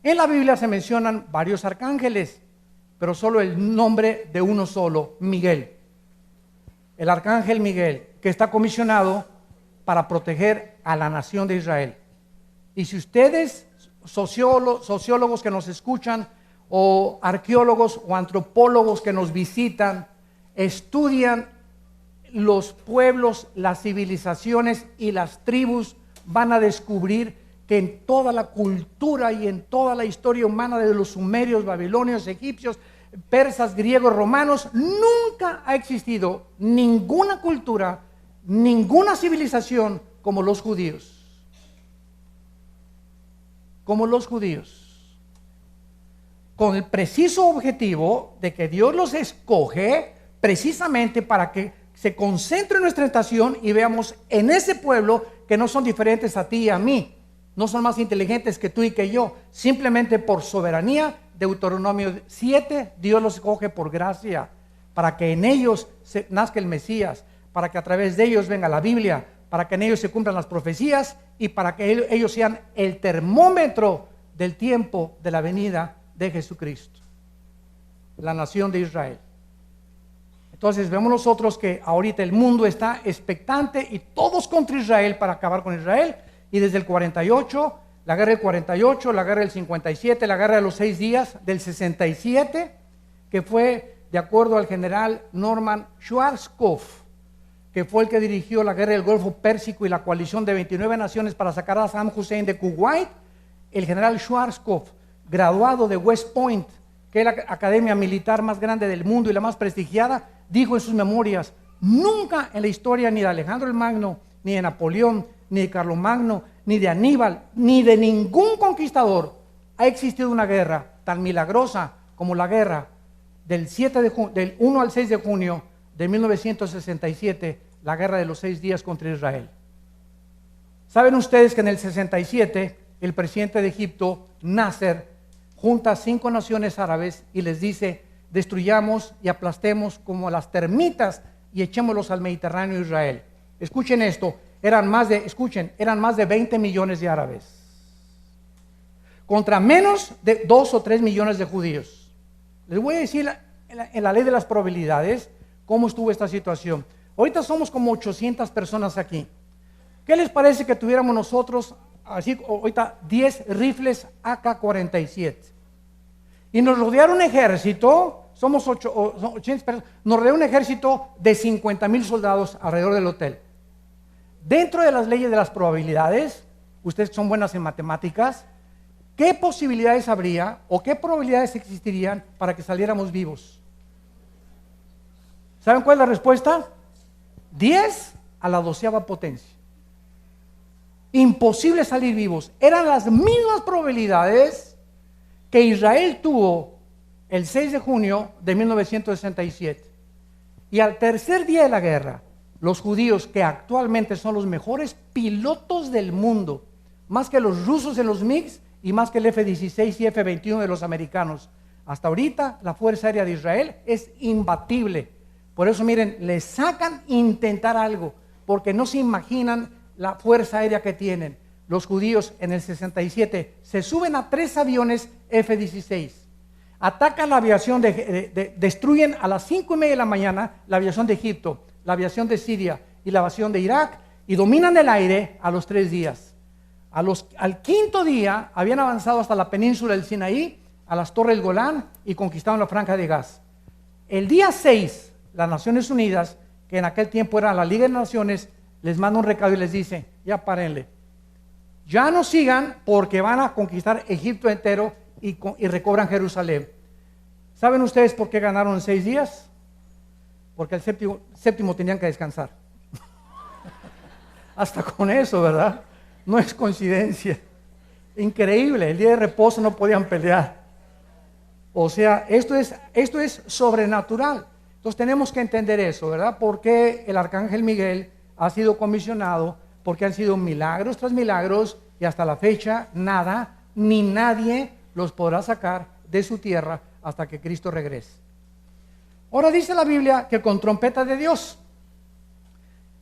En la Biblia se mencionan varios arcángeles, pero solo el nombre de uno solo, Miguel. El arcángel Miguel, que está comisionado para proteger a la nación de Israel. Y si ustedes, sociólogos que nos escuchan, o arqueólogos o antropólogos que nos visitan, estudian los pueblos, las civilizaciones y las tribus, van a descubrir que en toda la cultura y en toda la historia humana, de los sumerios, babilonios, egipcios, persas, griegos, romanos, nunca ha existido ninguna cultura, ninguna civilización como los judíos. Como los judíos. Con el preciso objetivo de que Dios los escoge precisamente para que se concentre nuestra atención y veamos en ese pueblo que no son diferentes a ti y a mí. No son más inteligentes que tú y que yo. Simplemente por soberanía, Deuteronomio 7, Dios los escoge por gracia, para que en ellos nazca el Mesías, para que a través de ellos venga la Biblia, para que en ellos se cumplan las profecías y para que ellos sean el termómetro del tiempo de la venida de Jesucristo, la nación de Israel. Entonces vemos nosotros que ahorita el mundo está expectante y todos contra Israel para acabar con Israel. Y desde el 48, la guerra del 48, la guerra del 57, la guerra de los 6 días, del 67, que fue de acuerdo al general Norman Schwarzkopf, que fue el que dirigió la guerra del Golfo Pérsico y la coalición de 29 naciones para sacar a Saddam Hussein de Kuwait. El general Schwarzkopf, graduado de West Point, que es la academia militar más grande del mundo y la más prestigiada, dijo en sus memorias: nunca en la historia ni de Alejandro el Magno, ni de Napoleón, ni de Carlomagno, ni de Aníbal, ni de ningún conquistador ha existido una guerra tan milagrosa como la guerra del 1 al 6 de junio de 1967, la guerra de los 6 días contra Israel. ¿Saben ustedes que en el 67 el presidente de Egipto, Nasser, junta a 5 naciones árabes y les dice: destruyamos y aplastemos como las termitas y echémoslos al Mediterráneo, Israel? Escuchen esto, eran más de 20 millones de árabes contra menos de 2 o 3 millones de judíos. Les voy a decir en la ley de las probabilidades cómo estuvo esta situación. Ahorita somos como 800 personas aquí. ¿Qué les parece que tuviéramos nosotros así ahorita 10 rifles AK-47? Y nos rodea un ejército, somos 800 personas, nos rodea un ejército de 50,000 soldados alrededor del hotel. Dentro de las leyes de las probabilidades, ustedes son buenas en matemáticas, ¿qué posibilidades habría o qué probabilidades existirían para que saliéramos vivos? ¿Saben cuál es la respuesta? 10 a la 12ª potencia. Imposible salir vivos. Eran las mismas probabilidades que Israel tuvo el 6 de junio de 1967. Y al tercer día de la guerra, los judíos, que actualmente son los mejores pilotos del mundo, más que los rusos en los MiGs y más que el F-16 y F-21 de los americanos, hasta ahorita la Fuerza Aérea de Israel es imbatible. Por eso miren, le sacan intentar algo, porque no se imaginan la fuerza aérea que tienen. Los judíos en el 67 se suben a 3 aviones F-16, atacan la aviación, destruyen a las 5:30 de la mañana la aviación de Egipto, la aviación de Siria y la aviación de Irak, y dominan el aire a los 3 días. Al quinto día habían avanzado hasta la península del Sinaí, a las Torres del Golán, y conquistaron la Franja de Gaza. El día 6, las Naciones Unidas, que en aquel tiempo era la Liga de Naciones, les manda un recado y les dice: ya párenle, ya no sigan porque van a conquistar Egipto entero y recobran Jerusalén. ¿Saben ustedes por qué ganaron en 6 días? Porque el séptimo tenían que descansar. Hasta con eso, ¿verdad? No es coincidencia. Increíble, el día de reposo no podían pelear. O sea, esto es sobrenatural. Entonces tenemos que entender eso, ¿verdad? Porque el arcángel Miguel ha sido comisionado, porque han sido milagros tras milagros, y hasta la fecha nada ni nadie los podrá sacar de su tierra hasta que Cristo regrese. Ahora dice la Biblia que con trompeta de Dios.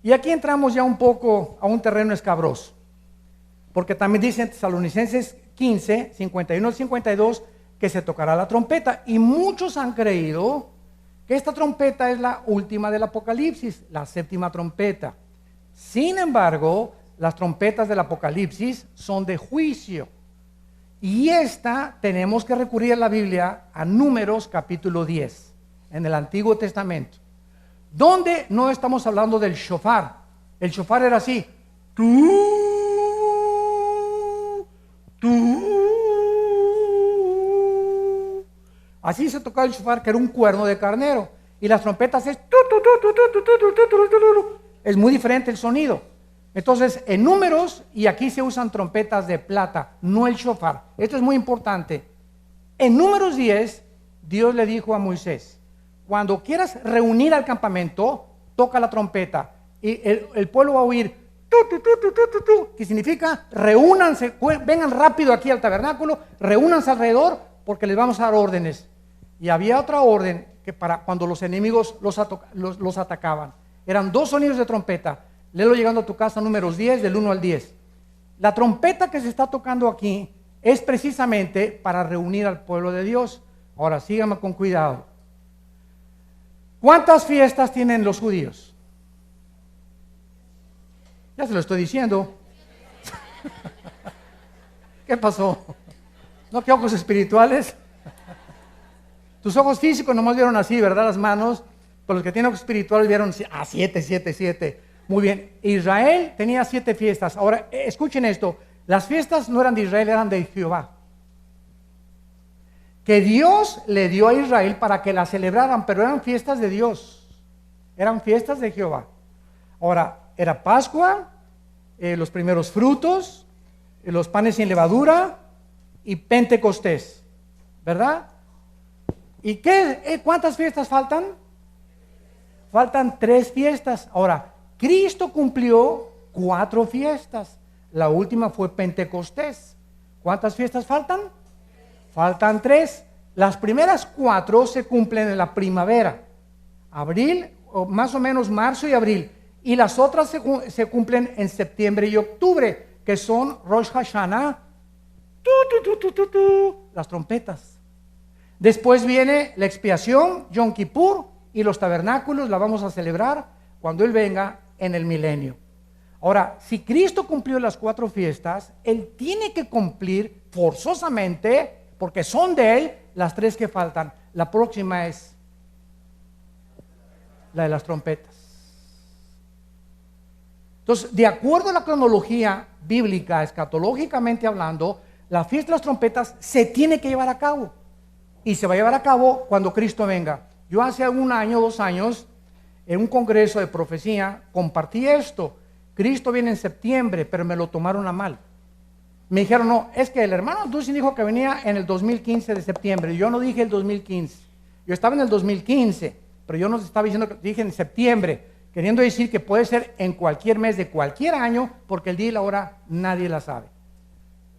Y aquí entramos ya un poco a un terreno escabroso, porque también dice en Tesalonicenses 15, 51 al 52, que se tocará la trompeta, y muchos han creído que esta trompeta es la última del Apocalipsis, la 7ª trompeta. Sin embargo, las trompetas del Apocalipsis son de juicio, y tenemos que recurrir a la Biblia, a Números capítulo 10, en el Antiguo Testamento, ¿Dónde no estamos hablando del shofar? El shofar era así. Así se tocaba el shofar, que era un cuerno de carnero. Y las trompetas es... Es muy diferente el sonido. Entonces, en Números, y aquí se usan trompetas de plata, no el shofar. Esto es muy importante. En Números 10, Dios le dijo a Moisés, cuando quieras reunir al campamento, toca la trompeta. Y el pueblo va a oír, que significa, reúnanse, vengan rápido aquí al tabernáculo, reúnanse alrededor, porque les vamos a dar órdenes. Y había otra orden que para cuando los enemigos los atacaban. Eran 2 sonidos de trompeta. Léelo llegando a tu casa, Números 10, del 1 al 10. La trompeta que se está tocando aquí es precisamente para reunir al pueblo de Dios. Ahora, síganme con cuidado. ¿Cuántas fiestas tienen los judíos? Ya se lo estoy diciendo. ¿Qué pasó? ¿No que ojos espirituales? Tus ojos físicos nomás vieron así, ¿verdad? Las manos. Pero los que tienen ojos espirituales vieron 7, 7, 7. Muy bien. Israel tenía 7 fiestas. Ahora, escuchen esto. Las fiestas no eran de Israel, eran de Jehová. Que Dios le dio a Israel para que las celebraran, pero eran fiestas de Dios. Eran fiestas de Jehová. Ahora, era Pascua, los primeros frutos, los panes sin levadura y Pentecostés. ¿Verdad? ¿Y cuántas fiestas faltan? Faltan 3 fiestas. Ahora, Cristo cumplió 4 fiestas. La última fue Pentecostés. ¿Cuántas fiestas faltan? Faltan 3. Las primeras 4 se cumplen en la primavera. Abril, o más o menos marzo y abril. Y las otras se cumplen en septiembre y octubre, que son Rosh Hashanah, las trompetas. Después viene la expiación, Yom Kippur, y los tabernáculos la vamos a celebrar cuando Él venga en el milenio. Ahora, si Cristo cumplió las 4 fiestas, Él tiene que cumplir forzosamente, porque son de Él, las 3 que faltan. La próxima es la de las trompetas. Entonces, de acuerdo a la cronología bíblica, escatológicamente hablando, la fiesta de las trompetas se tiene que llevar a cabo. Y se va a llevar a cabo cuando Cristo venga. Yo hace 1 año, 2 años, en un congreso de profecía, compartí esto. Cristo viene en septiembre, pero me lo tomaron a mal. Me dijeron, no, es que el hermano Dussin dijo que venía en el 2015 de septiembre. Yo no dije el 2015. Yo estaba en el 2015, pero yo no estaba diciendo que dije en septiembre, queriendo decir que puede ser en cualquier mes de cualquier año, porque el día y la hora nadie la sabe.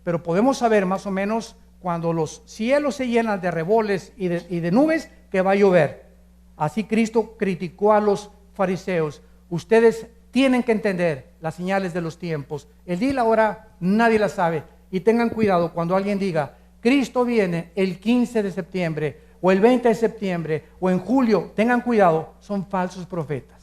Pero podemos saber más o menos cuando los cielos se llenan de reboles y de nubes, que va a llover. Así Cristo criticó a los fariseos. Ustedes tienen que entender las señales de los tiempos. El día y la hora nadie la sabe. Y tengan cuidado cuando alguien diga, Cristo viene el 15 de septiembre, o el 20 de septiembre, o en julio. Tengan cuidado, son falsos profetas.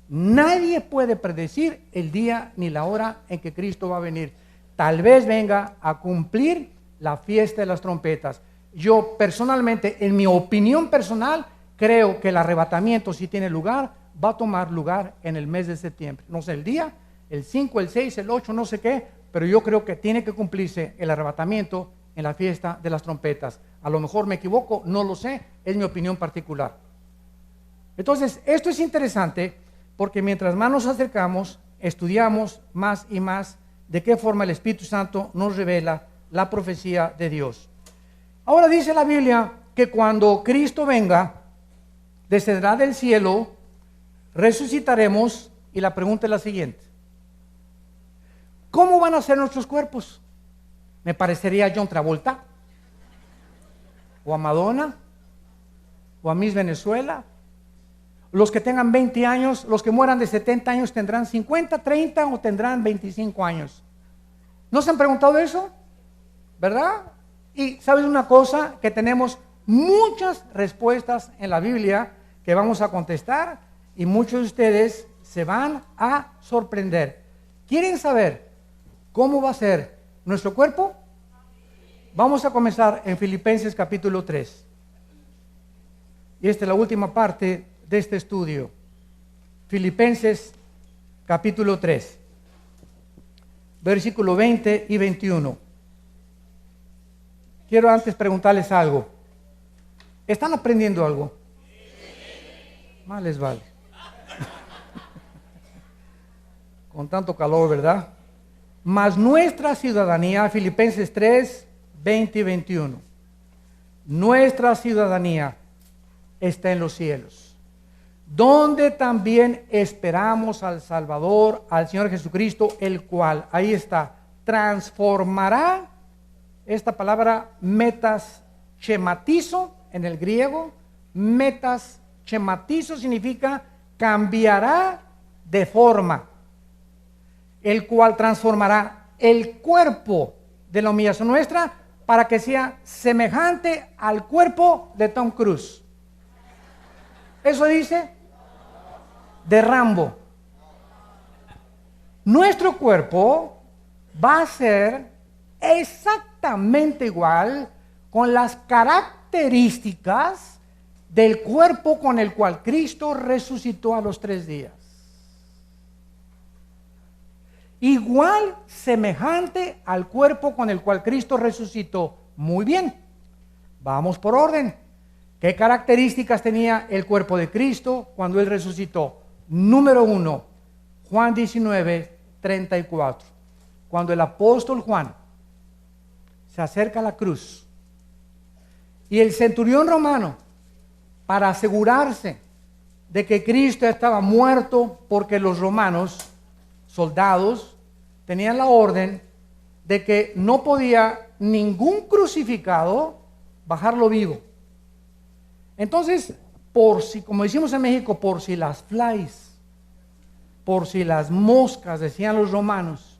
Nadie puede predecir el día ni la hora en que Cristo va a venir. Tal vez venga a cumplir la fiesta de las trompetas. Yo personalmente, en mi opinión personal, creo que el arrebatamiento, si tiene lugar, va a tomar lugar en el mes de septiembre. No sé el día, el 5, el 6, el 8, no sé qué, pero yo creo que tiene que cumplirse el arrebatamiento en la fiesta de las trompetas. A lo mejor me equivoco, no lo sé, es mi opinión particular. Entonces, esto es interesante porque mientras más nos acercamos, estudiamos más y más de qué forma el Espíritu Santo nos revela la profecía de Dios. Ahora dice la Biblia que cuando Cristo venga, descenderá del cielo, resucitaremos, y la pregunta es la siguiente: ¿cómo van a ser nuestros cuerpos? ¿Me parecería a John Travolta? ¿O a Madonna? ¿O a Miss Venezuela? Los que tengan 20 años, los que mueran de 70 años tendrán 50, 30 o tendrán 25 años. ¿No se han preguntado eso? ¿Verdad? Y ¿sabes una cosa? Que tenemos muchas respuestas en la Biblia que vamos a contestar y muchos de ustedes se van a sorprender. ¿Quieren saber cómo va a ser nuestro cuerpo? Vamos a comenzar en Filipenses capítulo 3. Y esta es la última parte de este estudio. Filipenses capítulo 3, versículo 20 y 21. Quiero antes preguntarles algo. ¿Están aprendiendo algo? Más les vale. Con tanto calor, ¿verdad? Mas nuestra ciudadanía, Filipenses 3, 20 y 21. Nuestra ciudadanía está en los cielos, donde también esperamos al Salvador, al Señor Jesucristo, el cual, ahí está, transformará, esta palabra metas schematizo en el griego, metas schematizo significa cambiará de forma, el cual transformará el cuerpo de la humillación nuestra para que sea semejante al cuerpo de Tom Cruise. Eso dice de Rambo. Nuestro cuerpo va a ser exactamente igual con las características del cuerpo con el cual Cristo resucitó a los 3 días. Igual, semejante al cuerpo con el cual Cristo resucitó. Muy bien, vamos por orden. ¿Qué características tenía el cuerpo de Cristo cuando Él resucitó? Número 1, Juan 19, 34. Cuando el apóstol Juan se acerca a la cruz y el centurión romano, para asegurarse de que Cristo estaba muerto, porque los romanos, soldados, tenían la orden de que no podía ningún crucificado bajarlo vivo. Entonces, por si, como decimos en México, por si las flies, por si las moscas, decían los romanos,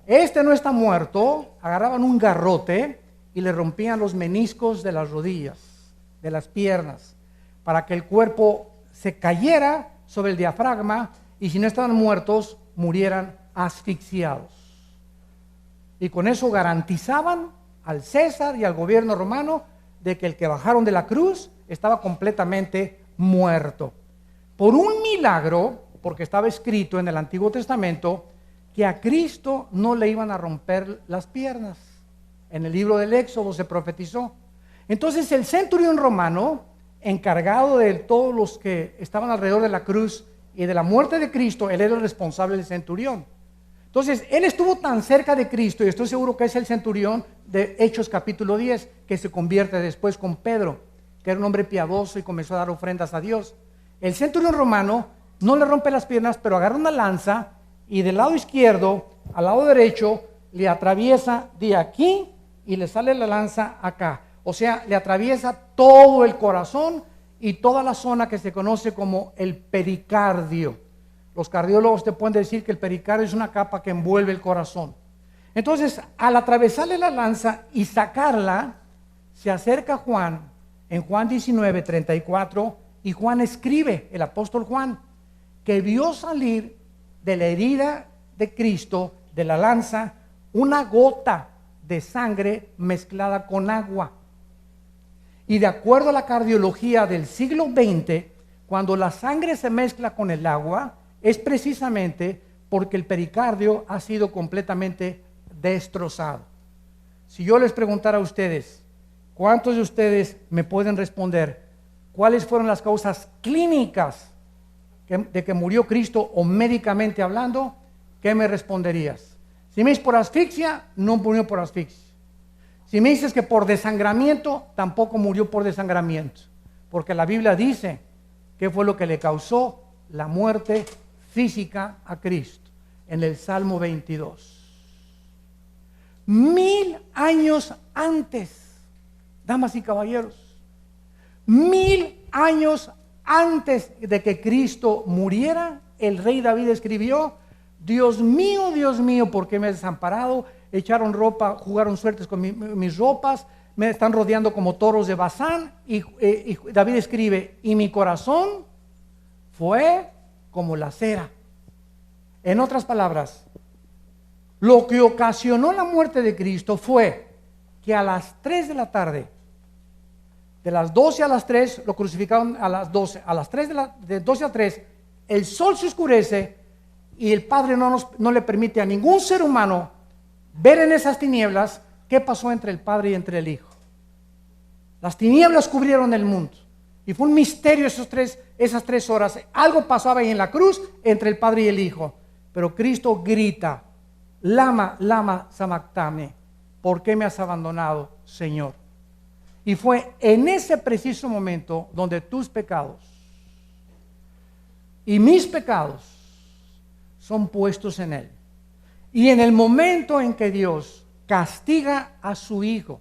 este no está muerto, agarraban un garrote y le rompían los meniscos de las rodillas, de las piernas, para que el cuerpo se cayera sobre el diafragma y si no estaban muertos, murieran asfixiados. Y con eso garantizaban al César y al gobierno romano de que el que bajaron de la cruz estaba completamente muerto. Por un milagro, porque estaba escrito en el Antiguo Testamento que a Cristo no le iban a romper las piernas. En el libro del Éxodo se profetizó. Entonces el centurión romano, encargado de todos los que estaban alrededor de la cruz y de la muerte de Cristo, él era el responsable del centurión. Entonces, él estuvo tan cerca de Cristo, y estoy seguro que es el centurión de Hechos capítulo 10, que se convierte después con Pedro, que era un hombre piadoso y comenzó a dar ofrendas a Dios. El centurión romano no le rompe las piernas, pero agarra una lanza y del lado izquierdo al lado derecho le atraviesa de aquí y le sale la lanza acá. O sea, le atraviesa todo el corazón y toda la zona que se conoce como el pericardio. Los cardiólogos te pueden decir que el pericardio es una capa que envuelve el corazón. Entonces, al atravesarle la lanza y sacarla, se acerca Juan, en Juan 19, 34, y Juan escribe, el apóstol Juan, que vio salir de la herida de Cristo, de la lanza, una gota de sangre mezclada con agua. Y de acuerdo a la cardiología del siglo XX, cuando la sangre se mezcla con el agua, es precisamente porque el pericardio ha sido completamente destrozado. Si yo les preguntara a ustedes, ¿cuántos de ustedes me pueden responder cuáles fueron las causas clínicas de que murió Cristo o médicamente hablando? ¿Qué me responderías? Si me dices por asfixia, no murió por asfixia. Si me dices que por desangramiento, tampoco murió por desangramiento, porque la Biblia dice qué fue lo que le causó la muerte física a Cristo en el Salmo 22. 1000 años antes, damas y caballeros, 1000 años antes de que Cristo muriera, el rey David escribió: Dios mío, ¿por qué me has desamparado? Echaron ropa, jugaron suertes con mis ropas, me están rodeando como toros de Basán. Y David escribe: y mi corazón fue como la cera. En otras palabras, lo que ocasionó la muerte de Cristo fue que a las 3 de la tarde De las 12 a las 3 lo crucificaron a las 12. A las 3 de 12 a 3 el sol se oscurece y el Padre no le permite a ningún ser humano ver en esas tinieblas qué pasó entre el Padre y entre el Hijo. Las tinieblas cubrieron el mundo y fue un misterio esas 3 horas. Algo pasaba ahí en la cruz entre el Padre y el Hijo, pero Cristo grita: Lama, lama sabactani, ¿por qué me has abandonado, Señor? Y fue en ese preciso momento donde tus pecados y mis pecados son puestos en Él. Y en el momento en que Dios castiga a su Hijo,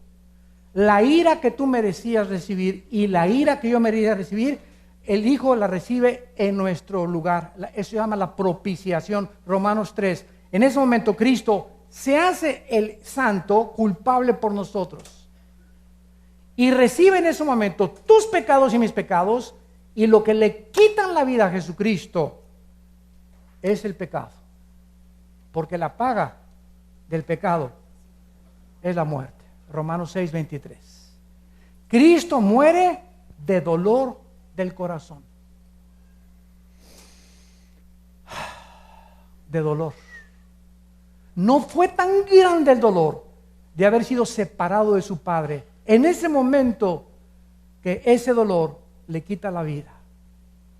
la ira que tú merecías recibir y la ira que yo merecía recibir, el Hijo la recibe en nuestro lugar. Eso se llama la propiciación, Romanos 3. En ese momento Cristo se hace el santo culpable por nosotros. Y recibe en ese momento tus pecados y mis pecados, y lo que le quitan la vida a Jesucristo es el pecado. Porque la paga del pecado es la muerte. Romanos 6:23. Cristo muere de dolor del corazón. De dolor. No fue tan grande el dolor de haber sido separado de su Padre. En ese momento que ese dolor le quita la vida.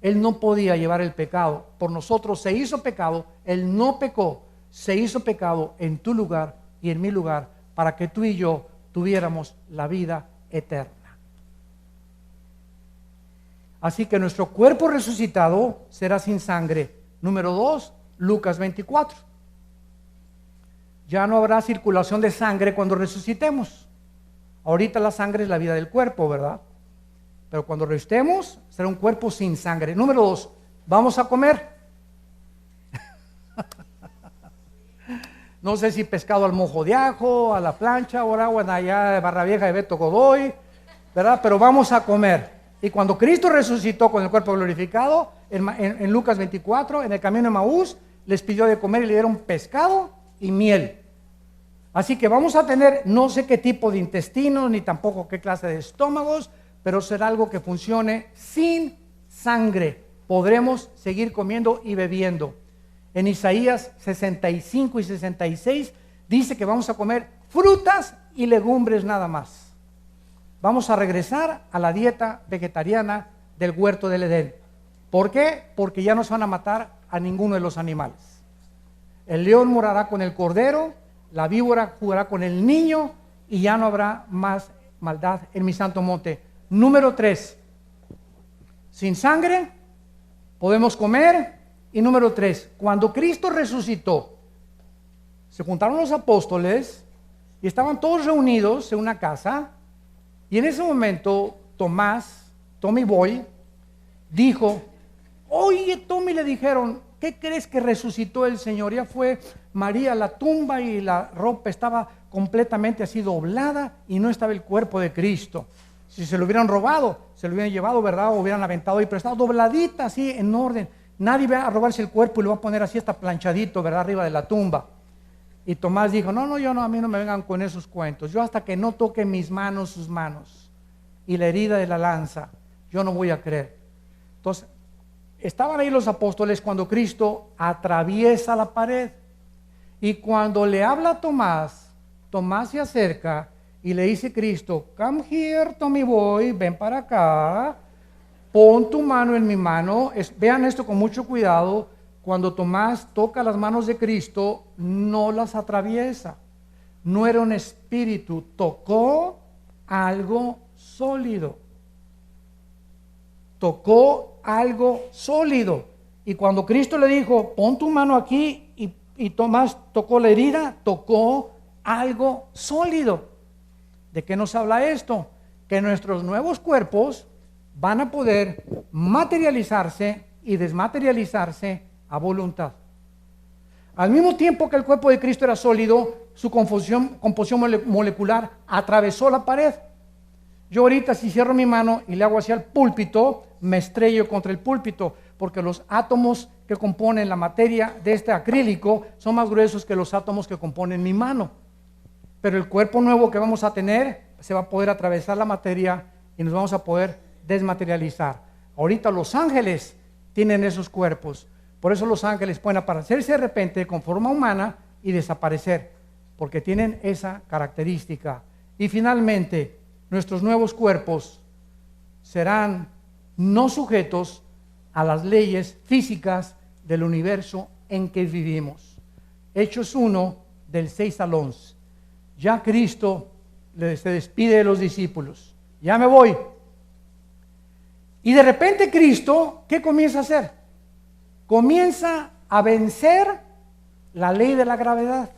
Él no podía llevar el pecado. Por nosotros se hizo pecado. Él no pecó. Se hizo pecado en tu lugar y en mi lugar para que tú y yo tuviéramos la vida eterna. Así que nuestro cuerpo resucitado será sin sangre. Número 2, Lucas 24. Ya no habrá circulación de sangre cuando resucitemos. Ahorita la sangre es la vida del cuerpo, ¿verdad? Pero cuando resucitemos será un cuerpo sin sangre. Número 2, vamos a comer. No sé si pescado al mojo de ajo, a la plancha, o agua allá de Barra Vieja de Beto Godoy, ¿verdad? Pero vamos a comer. Y cuando Cristo resucitó con el cuerpo glorificado, en Lucas 24, en el camino de Maús, les pidió de comer y le dieron pescado y miel. Así que vamos a tener no sé qué tipo de intestinos, ni tampoco qué clase de estómagos, pero será algo que funcione sin sangre. Podremos seguir comiendo y bebiendo. En Isaías 65 y 66 dice que vamos a comer frutas y legumbres nada más. Vamos a regresar a la dieta vegetariana del huerto del Edén. ¿Por qué? Porque ya no se van a matar a ninguno de los animales. El león morará con el cordero, la víbora jugará con el niño y ya no habrá más maldad en mi santo monte. Número 3, sin sangre podemos comer. Y número 3, cuando Cristo resucitó, se juntaron los apóstoles y estaban todos reunidos en una casa. Y en ese momento Tommy Boy, dijo: oye, Tommy, le dijeron, ¿qué crees que resucitó el Señor? Ya fue María a la tumba y la ropa estaba completamente así doblada y no estaba el cuerpo de Cristo. Si se lo hubieran robado, se lo hubieran llevado, ¿verdad? O hubieran aventado ahí, pero estaba dobladita así en orden. Nadie va a robarse el cuerpo y lo va a poner así hasta planchadito, ¿verdad? Arriba de la tumba. Y Tomás dijo: no, a mí no me vengan con esos cuentos. Yo hasta que no toque mis manos, sus manos, y la herida de la lanza, yo no voy a creer. Entonces, estaban ahí los apóstoles cuando Cristo atraviesa la pared. Y cuando le habla a Tomás, Tomás se acerca y le dice Cristo: come here, Tommy Boy, ven para acá. Pon tu mano en mi mano. Vean esto con mucho cuidado. Cuando Tomás toca las manos de Cristo, no las atraviesa. No era un espíritu, tocó algo sólido. Tocó algo sólido. Y cuando Cristo le dijo: pon tu mano aquí, y Tomás tocó la herida, tocó algo sólido. ¿De qué nos habla esto? Que nuestros nuevos cuerpos van a poder materializarse y desmaterializarse a voluntad. Al mismo tiempo que el cuerpo de Cristo era sólido, su composición molecular atravesó la pared. Yo ahorita, si cierro mi mano y le hago hacia el púlpito, me estrello contra el púlpito, porque los átomos que componen la materia de este acrílico son más gruesos que los átomos que componen mi mano. Pero el cuerpo nuevo que vamos a tener se va a poder atravesar la materia y nos vamos a poder desmaterializar. Ahorita los ángeles tienen esos cuerpos. Por eso los ángeles pueden aparecerse de repente con forma humana y desaparecer, porque tienen esa característica. Y finalmente, nuestros nuevos cuerpos serán no sujetos a las leyes físicas del universo en que vivimos. Hechos 1, del 6 al 11. Ya Cristo se despide de los discípulos. Ya me voy. Y de repente Cristo, ¿qué comienza a hacer? Comienza a vencer la ley de la gravedad.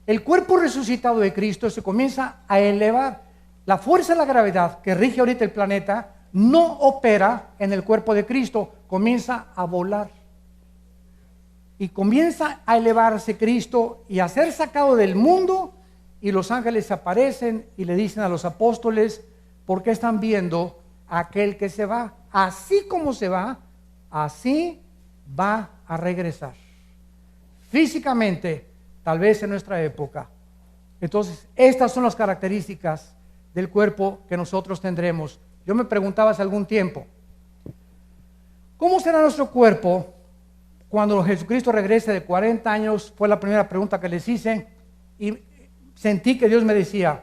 El cuerpo resucitado de Cristo se comienza a elevar. La fuerza de la gravedad que rige ahorita el planeta no opera en el cuerpo de Cristo, comienza a volar. Y comienza a elevarse Cristo y a ser sacado del mundo, y los ángeles aparecen y le dicen a los apóstoles, ¿por qué están viendo a aquel que se va? Así como se va, así va a regresar. Físicamente, tal vez en nuestra época. Entonces, estas son las características del cuerpo que nosotros tendremos. Yo me preguntaba hace algún tiempo, ¿cómo será nuestro cuerpo cuando Jesucristo regrese de 40 años? Fue la primera pregunta que les hice y sentí que Dios me decía,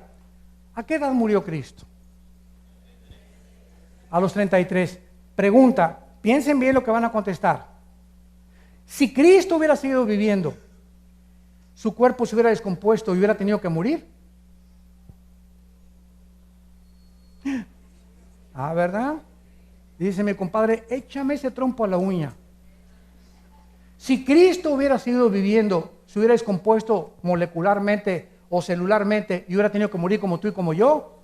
¿a qué edad murió Cristo? A los 33. Pregunta, piensen bien lo que van a contestar. Si Cristo hubiera seguido viviendo, ¿su cuerpo se hubiera descompuesto y hubiera tenido que morir? Ah, ¿verdad? Dice mi compadre, échame ese trompo a la uña. Si Cristo hubiera seguido viviendo, se hubiera descompuesto molecularmente o celularmente y hubiera tenido que morir como tú y como yo.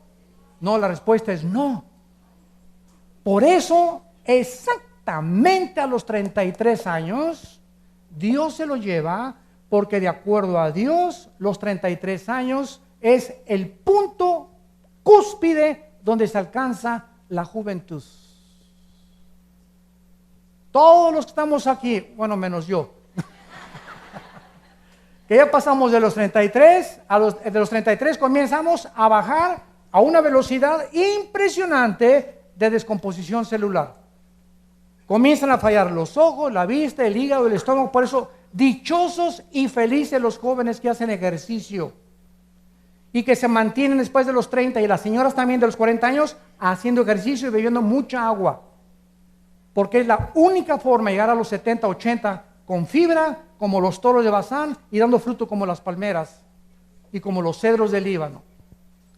No, la respuesta es no. Por eso, exactamente a los 33 años, Dios se lo lleva, porque de acuerdo a Dios, los 33 años es el punto cúspide donde se alcanza la juventud. Todos los que estamos aquí, bueno, menos yo, que ya pasamos de los 33, de los 33 comenzamos a bajar a una velocidad impresionante de descomposición celular. Comienzan a fallar los ojos, la vista, el hígado, el estómago. Por eso, dichosos y felices los jóvenes que hacen ejercicio y que se mantienen después de los 30, y las señoras también de los 40 años haciendo ejercicio y bebiendo mucha agua, porque es la única forma de llegar a los 70, 80 con fibra como los toros de Bazán y dando fruto como las palmeras y como los cedros del Líbano.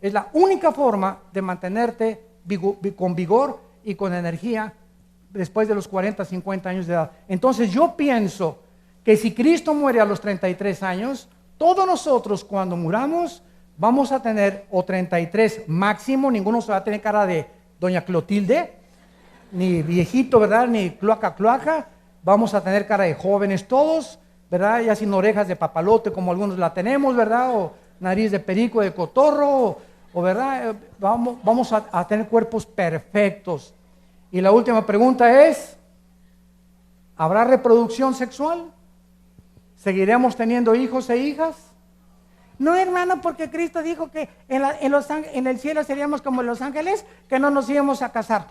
Es la única forma de mantenerte con vigor y con energía después de los 40, 50 años de edad. Entonces yo pienso que si Cristo muere a los 33 años, todos nosotros cuando muramos vamos a tener o 33 máximo, ninguno se va a tener cara de doña Clotilde, ni viejito, ¿verdad? Ni cloaca, vamos a tener cara de jóvenes todos, ¿verdad? Ya sin orejas de papalote como algunos la tenemos, ¿verdad? O nariz de perico, de cotorro, o ¿verdad? Vamos a tener cuerpos perfectos. Y la última pregunta es, ¿habrá reproducción sexual? ¿Seguiremos teniendo hijos e hijas? No, hermano, porque Cristo dijo que en el cielo seríamos como los ángeles, que no nos íbamos a casar.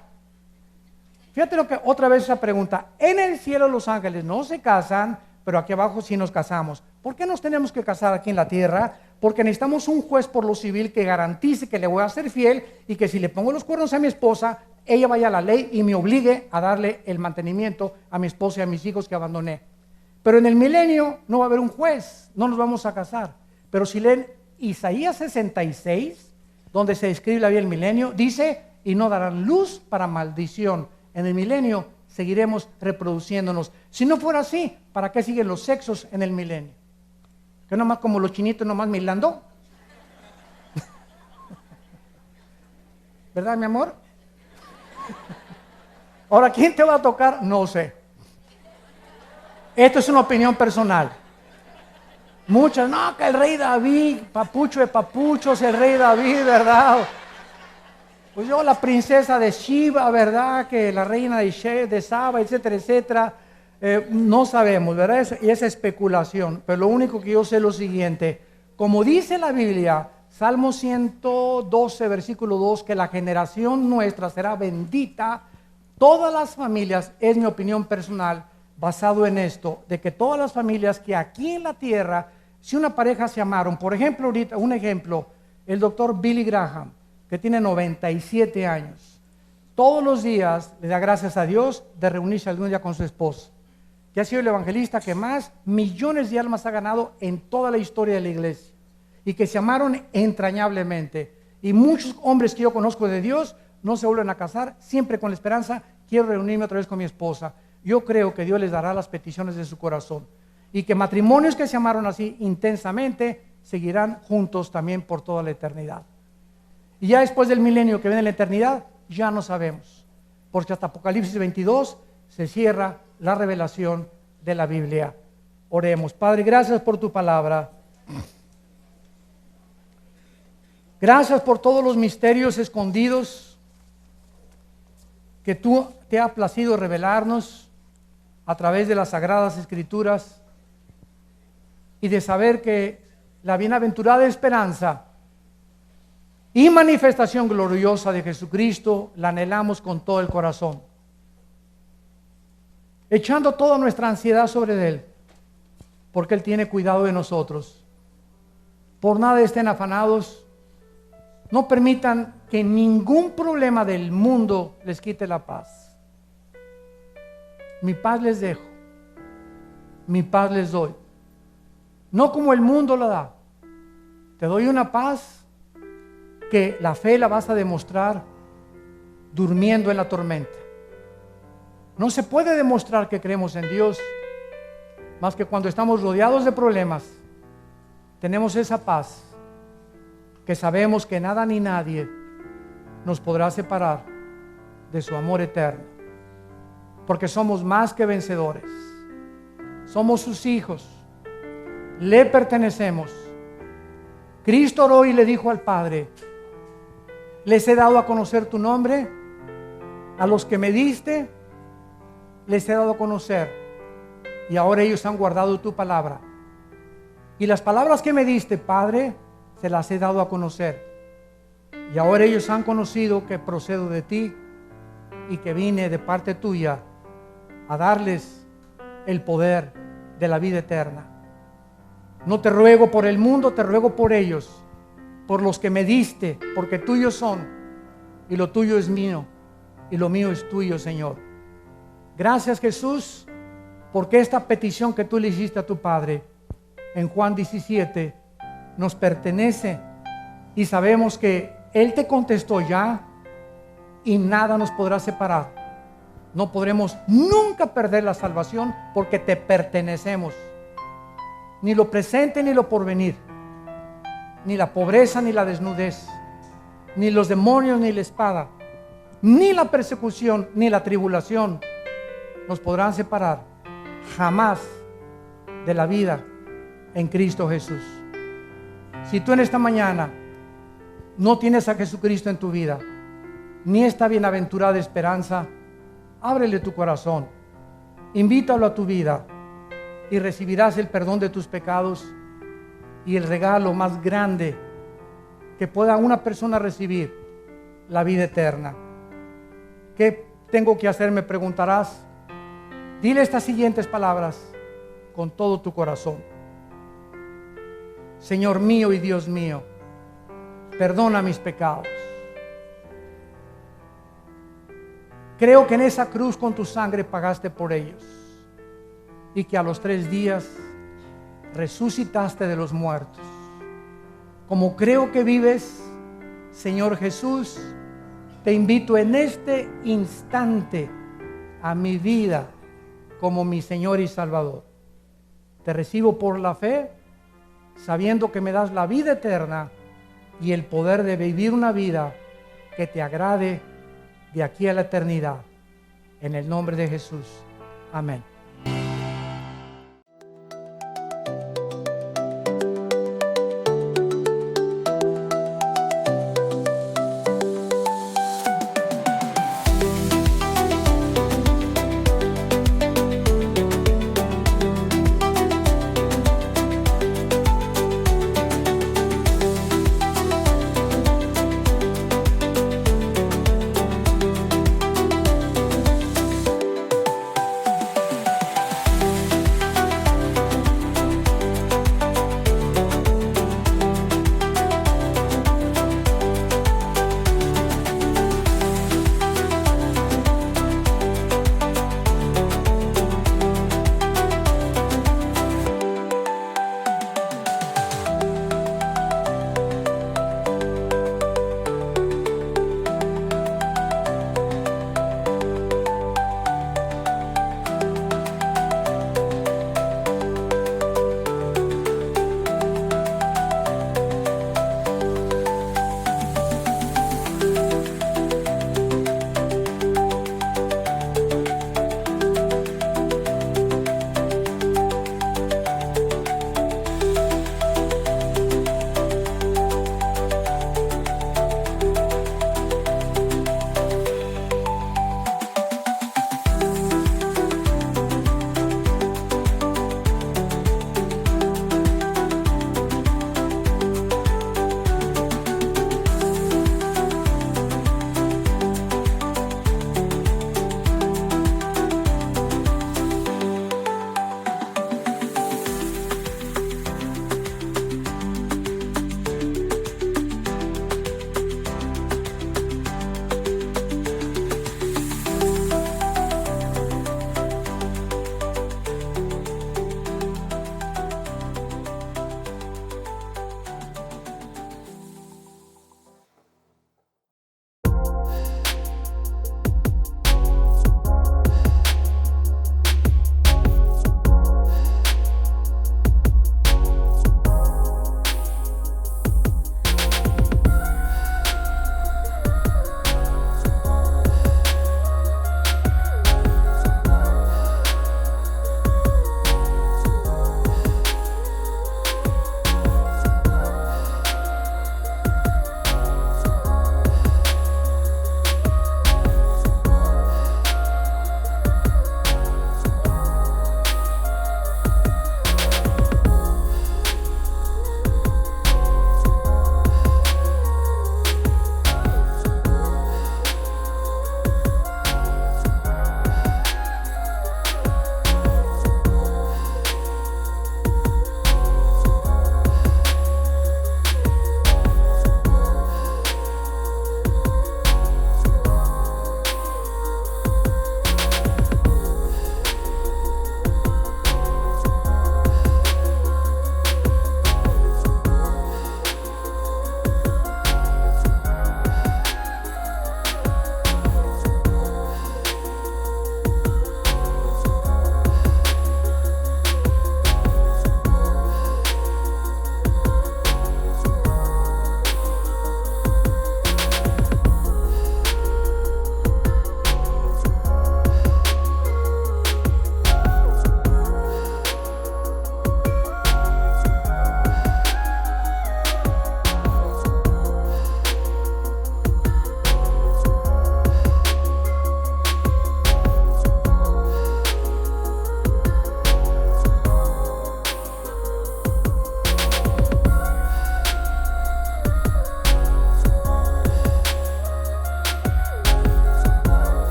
Fíjate lo que otra vez esa pregunta. En el cielo los ángeles no se casan, pero aquí abajo sí nos casamos. ¿Por qué nos tenemos que casar aquí en la tierra? Porque necesitamos un juez por lo civil que garantice que le voy a ser fiel y que si le pongo los cuernos a mi esposa, ella vaya a la ley y me obligue a darle el mantenimiento a mi esposa y a mis hijos que abandoné. Pero en el milenio no va a haber un juez, no nos vamos a casar. Pero si leen Isaías 66, donde se describe la vida del milenio, dice, y no darán luz para maldición. En el milenio seguiremos reproduciéndonos. Si no fuera así, ¿para qué siguen los sexos en el milenio? ¿Que nomás como los chinitos nomás milando? ¿Verdad, mi amor? Ahora, ¿quién te va a tocar? No sé. Esto es una opinión personal. Muchas, no, que el rey David, papucho de papuchos, el rey David, ¿verdad? Pues yo, la princesa de Shiva, ¿verdad? Que la reina de Saba, etcétera, etcétera. No sabemos, ¿verdad? Y esa especulación. Pero lo único que yo sé es lo siguiente. Como dice la Biblia, Salmo 112, versículo 2, que la generación nuestra será bendita. Todas las familias, es mi opinión personal, basado en esto, de que todas las familias que aquí en la tierra, si una pareja se amaron, por ejemplo, ahorita, un ejemplo, el doctor Billy Graham, que tiene 97 años, todos los días le da gracias a Dios de reunirse algún día con su esposa, que ha sido el evangelista que más millones de almas ha ganado en toda la historia de la iglesia, y que se amaron entrañablemente. Y muchos hombres que yo conozco de Dios no se vuelven a casar, siempre con la esperanza, quiero reunirme otra vez con mi esposa. Yo creo que Dios les dará las peticiones de su corazón, y que matrimonios que se amaron así intensamente seguirán juntos también por toda la eternidad. Y ya después del milenio que viene la eternidad, ya no sabemos, porque hasta Apocalipsis 22 se cierra la revelación de la Biblia. Oremos. Padre, gracias por tu palabra. Gracias por todos los misterios escondidos que tú te ha placido revelarnos a través de las Sagradas Escrituras, y de saber que la bienaventurada esperanza y manifestación gloriosa de Jesucristo la anhelamos con todo el corazón, echando toda nuestra ansiedad sobre Él, porque Él tiene cuidado de nosotros. Por nada estén afanados. No permitan que ningún problema del mundo les quite la paz. Mi paz les dejo, mi paz les doy. No como el mundo la da. Te doy una paz que la fe la vas a demostrar durmiendo en la tormenta. No se puede demostrar que creemos en Dios más que cuando estamos rodeados de problemas. Tenemos esa paz que sabemos que nada ni nadie nos podrá separar de su amor eterno, porque somos más que vencedores. Somos sus hijos, le pertenecemos. Cristo oró y le dijo al Padre: les he dado a conocer tu nombre, a los que me diste les he dado a conocer, y ahora ellos han guardado tu palabra. Y las palabras que me diste, Padre, se las he dado a conocer, y ahora ellos han conocido que procedo de ti y que vine de parte tuya a darles el poder de la vida eterna. No te ruego por el mundo, te ruego por ellos, por los que me diste, porque tuyos son, y lo tuyo es mío, y lo mío es tuyo, Señor. Gracias, Jesús, porque esta petición que tú le hiciste a tu Padre en Juan 17 nos pertenece, y sabemos que Él te contestó ya, y nada nos podrá separar. No podremos nunca perder la salvación, porque te pertenecemos. Ni lo presente ni lo porvenir, ni la pobreza ni la desnudez, ni los demonios ni la espada, ni la persecución ni la tribulación nos podrán separar jamás de la vida en Cristo Jesús. Si tú en esta mañana no tienes a Jesucristo en tu vida, ni esta bienaventurada esperanza, ábrele tu corazón, invítalo a tu vida, y recibirás el perdón de tus pecados y el regalo más grande que pueda una persona recibir, la vida eterna. ¿Qué tengo que hacer?, me preguntarás. Dile estas siguientes palabras con todo tu corazón: Señor mío y Dios mío, perdona mis pecados. Creo que en esa cruz con tu sangre pagaste por ellos, y que a los 3 días resucitaste de los muertos. Como creo que vives, Señor Jesús, te invito en este instante a mi vida como mi Señor y Salvador. Te recibo por la fe, sabiendo que me das la vida eterna y el poder de vivir una vida que te agrade de aquí a la eternidad. En el nombre de Jesús. Amén.